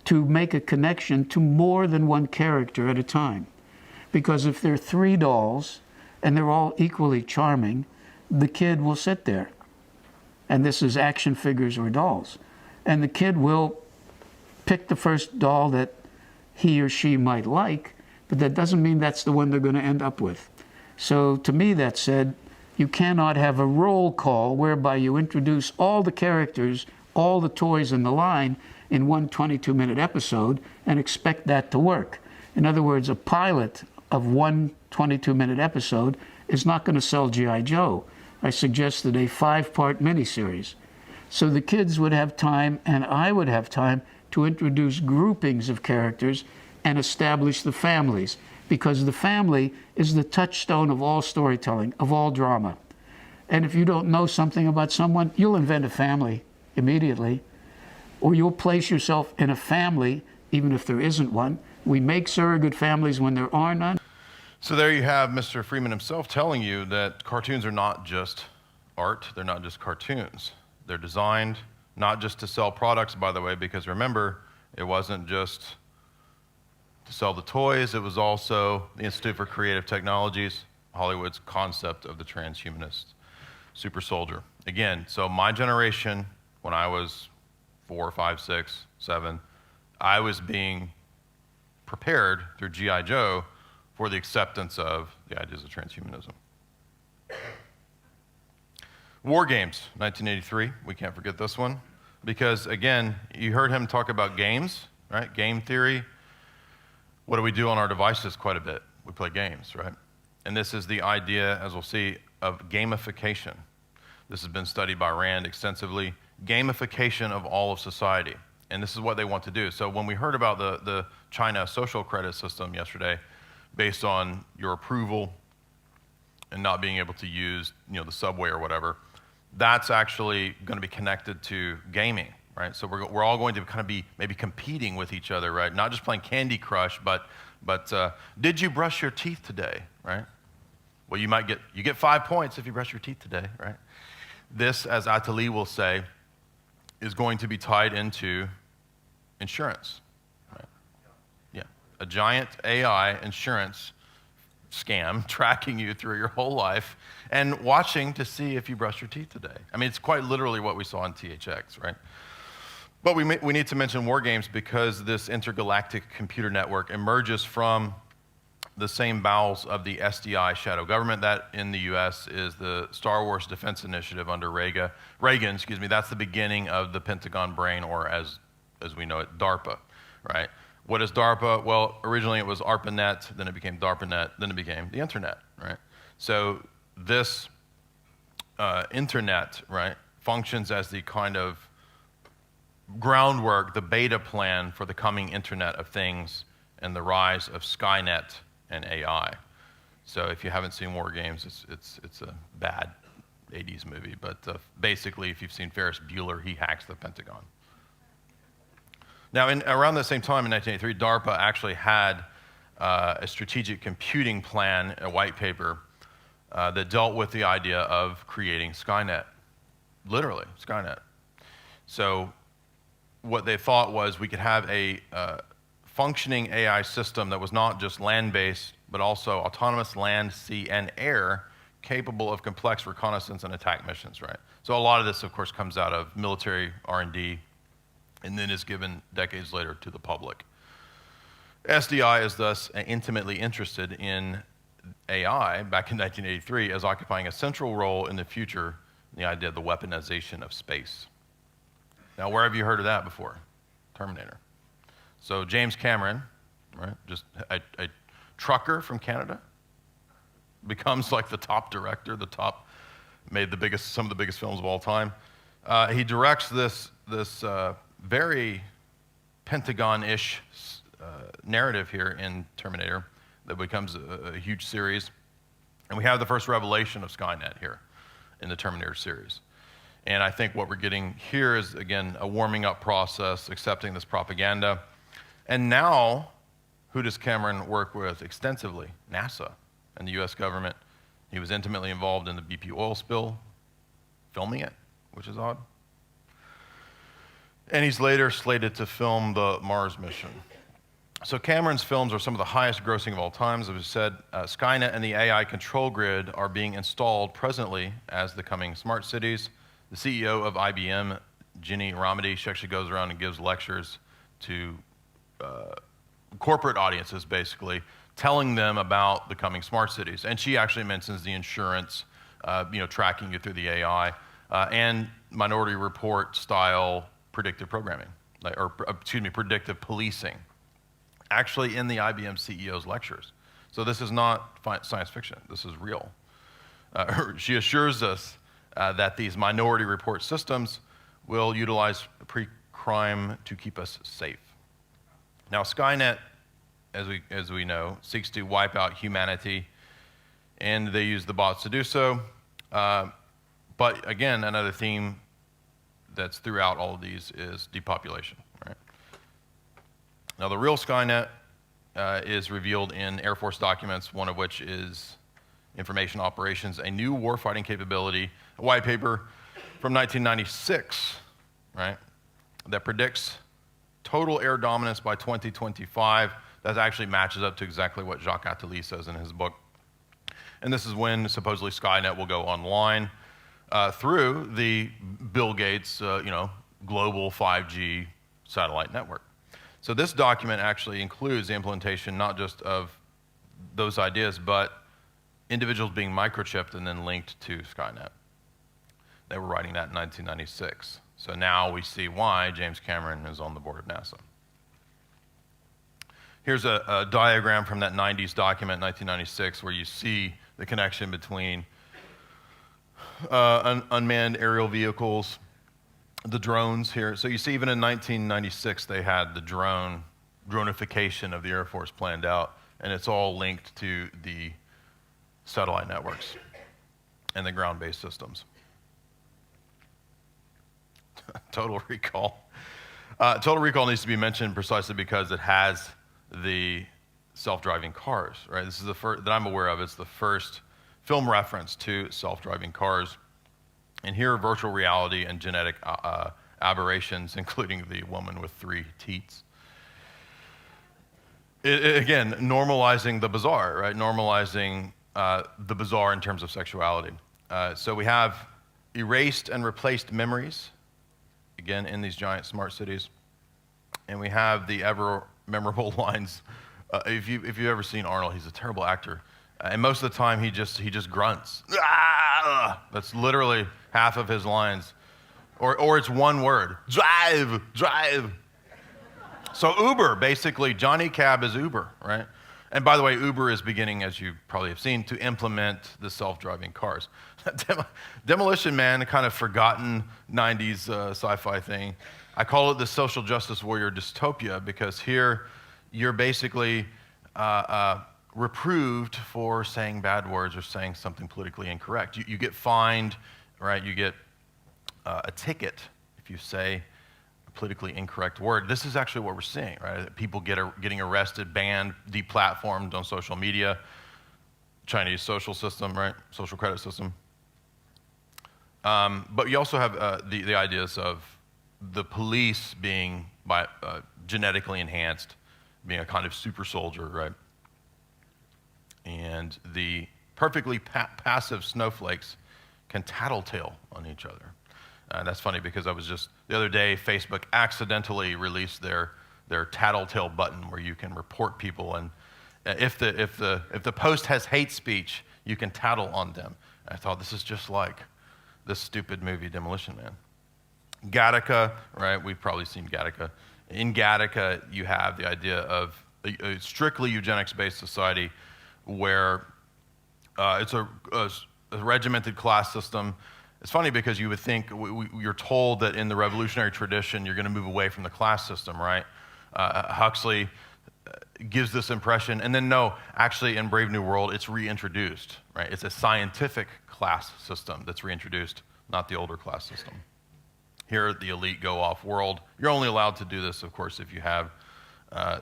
S6: to make a connection to more than one character at a time. Because if there are 3 dolls and they're all equally charming, the kid will sit there. And this is action figures or dolls. And the kid will pick the first doll that he or she might like, but that doesn't mean that's the one they're going to end up with. So to me, that said, you cannot have a roll call whereby you introduce all the characters, all the toys in the line in one 22-minute episode and expect that to work. In other words, a pilot of one 22-minute episode is not going to sell G.I. Joe. I suggested a 5-part miniseries. So the kids would have time, and I would have time, to introduce groupings of characters and establish the families, because the family is the touchstone of all storytelling, of all drama. And if you don't know something about someone, you'll invent a family immediately, or you'll place yourself in a family, even if there isn't one. We make surrogate families when there are none.
S1: So there you have Mr. Freeman himself telling you that cartoons are not just art, they're not just cartoons. They're designed not just to sell products, by the way, because remember, it wasn't just to sell the toys, it was also the Institute for Creative Technologies, Hollywood's concept of the transhumanist super soldier. Again, so my generation, when I was 4, 5, 6, 7, I was being prepared through G.I. Joe for the acceptance of the ideas of transhumanism. War Games, 1983. We can't forget this one because, again, you heard him talk about games, right? Game theory. What do we do on our devices quite a bit? We play games, right? And this is the idea, as we'll see, of gamification. This has been studied by Rand extensively. Gamification of all of society. And this is what they want to do. So when we heard about the China social credit system yesterday, based on your approval and not being able to use, the subway or whatever, that's actually going to be connected to gaming, right? So we're all going to kind of be maybe competing with each other, right? Not just playing Candy Crush, but did you brush your teeth today, right? Well, you get 5 points if you brush your teeth today, right? This, as Attali will say, is going to be tied into insurance, right? Yeah, a giant AI insurance scam tracking you through your whole life and watching to see if you brush your teeth today. I mean, it's quite literally what we saw in THX, right? But we need to mention War Games because this intergalactic computer network emerges from the same bowels of the SDI shadow government. That in the US is the Star Wars Defense Initiative under Reagan, that's the beginning of the Pentagon brain, or as we know it, DARPA, right? What is DARPA? Well, originally it was ARPANET, then it became DARPANET, then it became the internet, right? So this internet, right, functions as the kind of groundwork, the beta plan for the coming Internet of Things and the rise of Skynet and AI. So if you haven't seen War Games, it's a bad 80s movie, but basically if you've seen Ferris Bueller, he hacks the Pentagon. Now, around the same time in 1983, DARPA actually had a strategic computing plan, a white paper, that dealt with the idea of creating Skynet, literally, Skynet. So what they thought was we could have a functioning AI system that was not just land-based, but also autonomous land, sea, and air, capable of complex reconnaissance and attack missions, right? So a lot of this, of course, comes out of military R&D, and then is given decades later to the public. SDI is thus intimately interested in AI back in 1983 as occupying a central role in the future, the idea of the weaponization of space. Now, where have you heard of that before? Terminator. So James Cameron, right, just a trucker from Canada, becomes like the top director, made some of the biggest films of all time. He directs this very Pentagon-ish narrative here in Terminator that becomes a huge series. And we have the first revelation of Skynet here in the Terminator series. And I think what we're getting here is, again, a warming up process, accepting this propaganda. And now, who does Cameron work with extensively? NASA and the US government. He was intimately involved in the BP oil spill, filming it, which is odd. And he's later slated to film the Mars mission. So Cameron's films are some of the highest grossing of all time. As I said, Skynet and the AI control grid are being installed presently as the coming smart cities. The CEO of IBM, Ginny Rometty, she actually goes around and gives lectures to corporate audiences, basically, telling them about the coming smart cities. And she actually mentions the insurance, tracking you through the AI, and Minority Report style predictive programming, predictive policing, actually in the IBM CEO's lectures. So this is not science fiction. This is real. She assures us that these minority report systems will utilize pre-crime to keep us safe. Now, Skynet, as we know, seeks to wipe out humanity, and they use the bots to do so. But again, another theme that's throughout all of these is depopulation. Right? Now, the real Skynet is revealed in Air Force documents, one of which is Information Operations, a new warfighting capability, a white paper from 1996, right, that predicts total air dominance by 2025. That actually matches up to exactly what Jacques Attali says in his book. And this is when supposedly Skynet will go online through the Bill Gates, global 5G satellite network. So this document actually includes the implementation not just of those ideas, but individuals being microchipped and then linked to Skynet. They were writing that in 1996. So now we see why James Cameron is on the board of NASA. Here's a diagram from that 90s document, 1996, where you see the connection between unmanned aerial vehicles, the drones here. So you see even in 1996, they had the dronification of the Air Force planned out, and it's all linked to the satellite networks and the ground-based systems. Total Recall. Total Recall needs to be mentioned precisely because it has the self-driving cars, right? This is the first that I'm aware of. It's the first film reference to self-driving cars. And here are virtual reality and genetic aberrations, including the woman with 3 teats. Again, normalizing the bizarre, right? Normalizing the bizarre in terms of sexuality. So we have erased and replaced memories, again, in these giant smart cities. And we have the ever memorable lines. If you've ever seen Arnold, he's a terrible actor. And most of the time, he just grunts. Ah! That's literally half of his lines. Or it's one word, drive, drive. So Uber, basically, Johnny Cab is Uber, right? And by the way, Uber is beginning, as you probably have seen, to implement the self-driving cars. Demolition Man, a kind of forgotten 90s sci-fi thing. I call it the social justice warrior dystopia because here you're basically reproved for saying bad words or saying something politically incorrect. You get fined, right? You get a ticket if you say a politically incorrect word. This is actually what we're seeing, right? People getting arrested, banned, deplatformed on social media, Chinese social system, right? Social credit system. But you also have the ideas of the police being genetically enhanced, being a kind of super soldier, right? And the perfectly passive snowflakes can tattletale on each other. That's funny because the other day, Facebook accidentally released their tattletale button where you can report people, and if the post has hate speech, you can tattle on them. I thought this is just like this stupid movie Demolition Man. Gattaca, right? We've probably seen Gattaca. In Gattaca, you have the idea of a strictly eugenics-based society where it's a regimented class system. It's funny because you would think you're told that in the revolutionary tradition you're going to move away from the class system, right? Huxley gives this impression, and then no, actually in Brave New World it's reintroduced, right? It's a scientific class system that's reintroduced, not the older class system. Here the elite go off-world. You're only allowed to do this, of course, if you have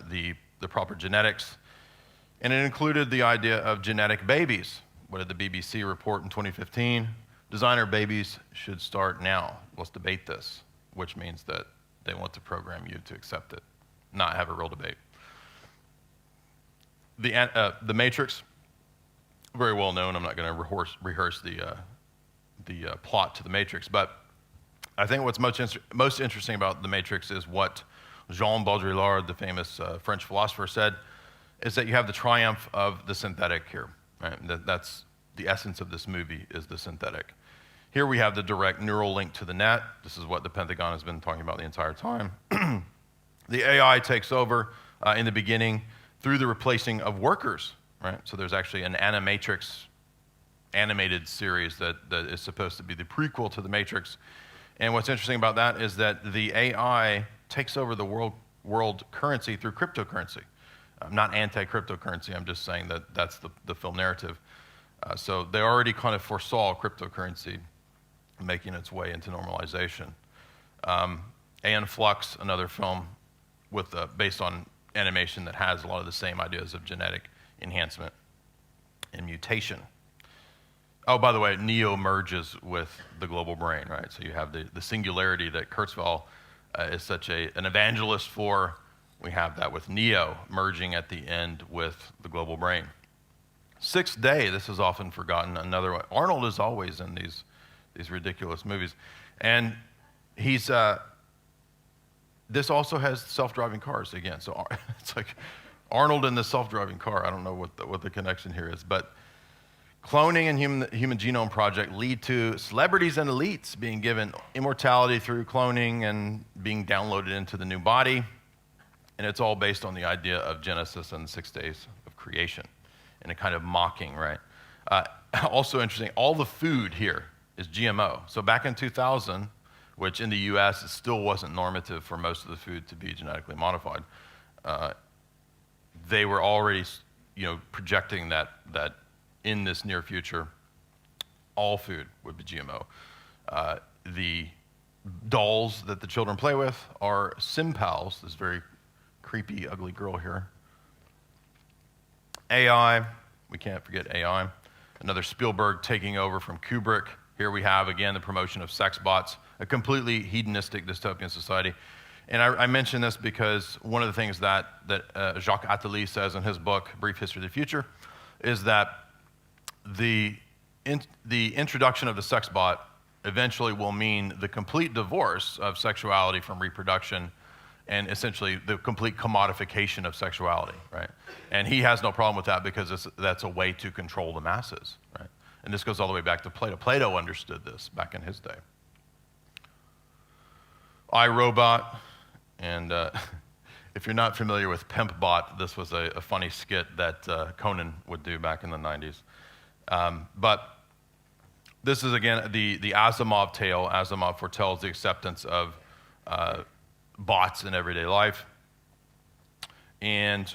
S1: the proper genetics. And it included the idea of genetic babies. What did the BBC report in 2015? Designer babies should start now. Let's debate this, which means that they want to program you to accept it, not have a real debate. The Matrix, very well known. I'm not going to rehearse the plot to the Matrix, but I think what's most interesting about the Matrix is what Jean Baudrillard, the famous French philosopher, said, is that you have the triumph of the synthetic here. Right? That's the essence of this movie, is the synthetic. Here we have the direct neural link to the net. This is what the Pentagon has been talking about the entire time. The AI takes over in the beginning through the replacing of workers right? So there's actually an Animatrix animated series that is supposed to be the prequel to The Matrix. And what's interesting about that is that the AI takes over the world currency through cryptocurrency. I'm not anti-cryptocurrency, I'm just saying that that's the film narrative. So they already kind of foresaw cryptocurrency making its way into normalization. Aeon Flux, another film with based on animation that has a lot of the same ideas of genetic enhancement and mutation. Oh, by the way, Neo merges with the global brain, right? So you have the singularity that Kurzweil is such an evangelist for. We have that with Neo merging at the end with the global brain. Sixth Day, this is often forgotten, another one. Arnold is always in these ridiculous movies. And he's, this also has self-driving cars again. So it's like Arnold in the self-driving car. I don't know what the connection here is, but cloning and human genome project lead to celebrities and elites being given immortality through cloning and being downloaded into the new body. And it's all based on the idea of Genesis and 6 days of creation in a kind of mocking, right? Also interesting, all the food here is GMO. So back in 2000, which in the US it still wasn't normative for most of the food to be genetically modified, they were already projecting that in this near future, all food would be GMO. The dolls that the children play with are SimPals, this very creepy, ugly girl here. AI, we can't forget AI. Another Spielberg taking over from Kubrick. Here we have, again, the promotion of sex bots, a completely hedonistic dystopian society. And I mention this because one of the things that Jacques Attali says in his book, Brief History of the Future, is that the introduction of the sex bot eventually will mean the complete divorce of sexuality from reproduction and essentially the complete commodification of sexuality, right? And he has no problem with that because that's a way to control the masses, right? And this goes all the way back to Plato. Plato understood this back in his day. iRobot, and if you're not familiar with PimpBot, this was a funny skit that Conan would do back in the 90s. But this is, again, the Asimov tale. Asimov foretells the acceptance of bots in everyday life. And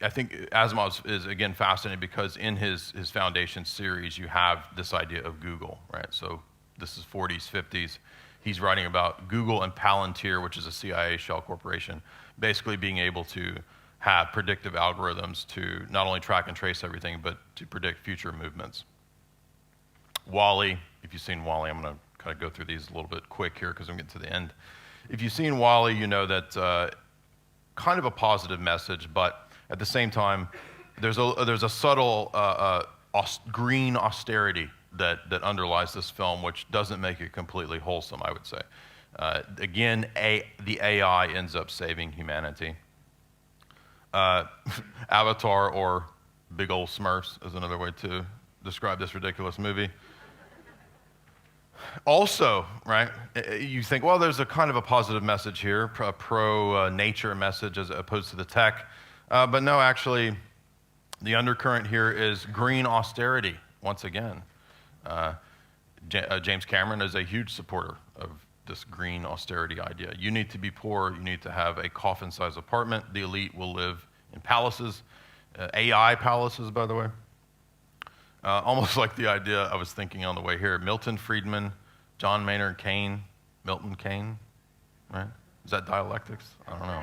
S1: I think Asimov is, again, fascinating because in his Foundation series, you have this idea of Google, right? So this is 40s, 50s. He's writing about Google and Palantir, which is a CIA shell corporation, basically being able to have predictive algorithms to not only track and trace everything, but to predict future movements. WALL-E, if you've seen WALL-E, I'm going to kind of go through these a little bit quick here because I'm getting to the end. If you've seen WALL-E, you know that kind of a positive message, but at the same time, there's a subtle green austerity that underlies this film, which doesn't make it completely wholesome, I would say. Again, the AI ends up saving humanity. Avatar, or Big Ol' Smurfs, is another way to describe this ridiculous movie. Also, right, you think, well, there's a kind of a positive message here, a pro-nature message as opposed to the tech. But no, actually, the undercurrent here is green austerity, once again. James Cameron is a huge supporter of this green austerity idea. You need to be poor, you need to have a coffin-sized apartment. The elite will live in palaces, AI palaces, by the way. Almost like the idea I was thinking on the way here. Milton Friedman, John Maynard Keynes, Milton Keynes, right? Is that dialectics? I don't know.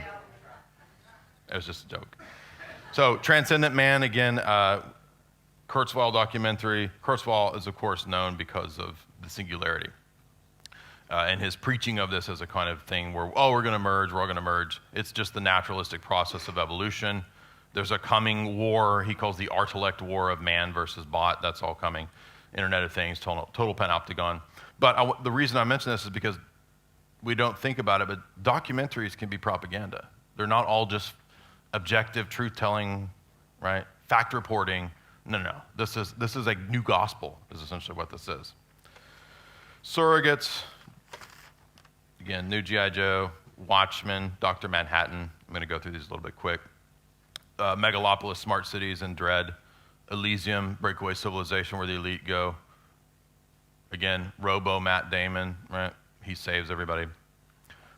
S1: It was just a joke. So Transcendent Man, again, Kurzweil documentary. Kurzweil is, of course, known because of the singularity. And his preaching of this as a kind of thing where, oh, we're going to merge, we're all going to merge. It's just the naturalistic process of evolution. There's a coming war he calls the Artilect War of man versus bot. That's all coming. Internet of Things, total panopticon. But the reason I mention this is because we don't think about it, but documentaries can be propaganda. They're not all just objective truth-telling, right? Fact reporting. No. This is a new gospel, is essentially what this is. Surrogates. Again, new G.I. Joe, Watchmen, Dr. Manhattan. I'm going to go through these a little bit quick. megalopolis, smart cities, and Dread. Elysium, breakaway civilization where the elite go. Again, Robo, Matt Damon, right? He saves everybody.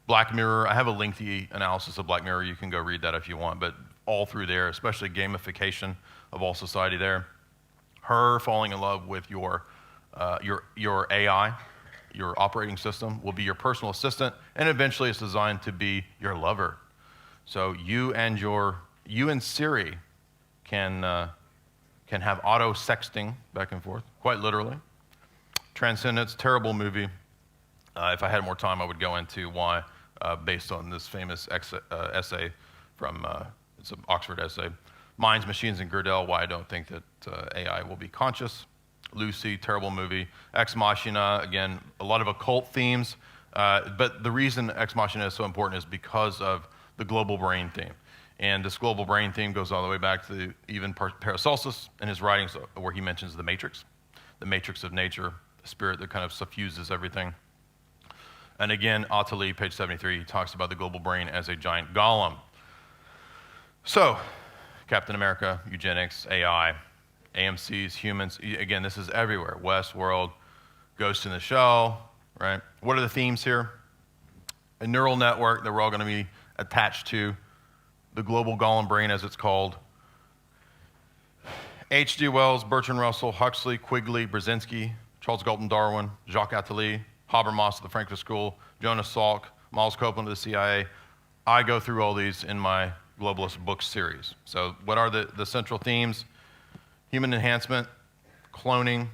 S1: Black Mirror, I have a lengthy analysis of Black Mirror. You can go read that if you want, but all through there, especially gamification of all society there. Her falling in love with your AI, your operating system, will be your personal assistant, and eventually it's designed to be your lover. So you and Siri can have auto sexting back and forth, quite literally. Transcendence, terrible movie. If I had more time, I would go into why, based on this famous essay from, it's an Oxford essay, Minds, Machines, and Gödel, why I don't think that AI will be conscious. Lucy, terrible movie. Ex Machina, again, a lot of occult themes, but the reason Ex Machina is so important is because of the global brain theme. And this global brain theme goes all the way back to even Paracelsus in his writings, where he mentions the matrix of nature, the spirit that kind of suffuses everything. And again, Attali, page 73, he talks about the global brain as a giant golem. So, Captain America, eugenics, AI, AMCs, humans, again, this is everywhere. Westworld, Ghost in the Shell, right? What are the themes here? A neural network that we're all going to be attached to, the global golem brain, as it's called. H.G. Wells, Bertrand Russell, Huxley, Quigley, Brzezinski, Charles Galton Darwin, Jacques Attali, Habermas of the Frankfurt School, Jonas Salk, Miles Copeland of the CIA. I go through all these in my Globalist book series. So what are the central themes? Human enhancement, cloning.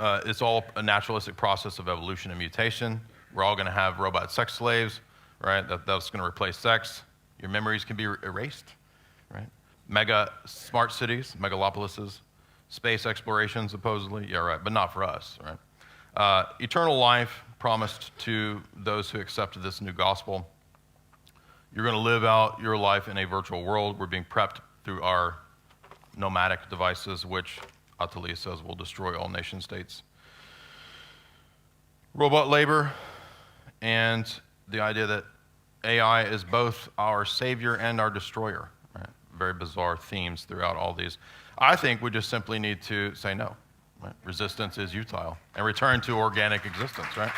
S1: It's all a naturalistic process of evolution and mutation. We're all going to have robot sex slaves, right? That's going to replace sex. Your memories can be erased, right? Mega smart cities, megalopolises, space exploration, supposedly. Yeah, right, but not for us, right? Eternal life promised to those who accepted this new gospel. You're going to live out your life in a virtual world. We're being prepped through our nomadic devices, which Attali says will destroy all nation states. Robot labor, and the idea that AI is both our savior and our destroyer. Right? Very bizarre themes throughout all these. I think we just simply need to say no. Right? Resistance is futile, and return to organic existence, right?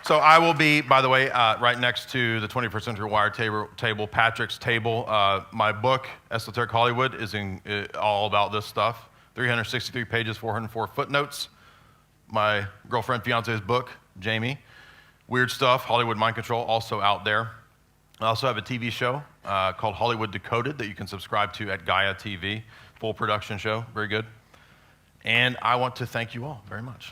S1: So I will be, by the way, right next to the 21st Century Wire table, Patrick's table. My book, Esoteric Hollywood, is all about this stuff. 363 pages, 404 footnotes. My girlfriend, fiance's book, Jamie. Weird Stuff, Hollywood Mind Control, also out there. I also have a TV show called Hollywood Decoded that you can subscribe to at Gaia TV. Full production show, very good. And I want to thank you all very much.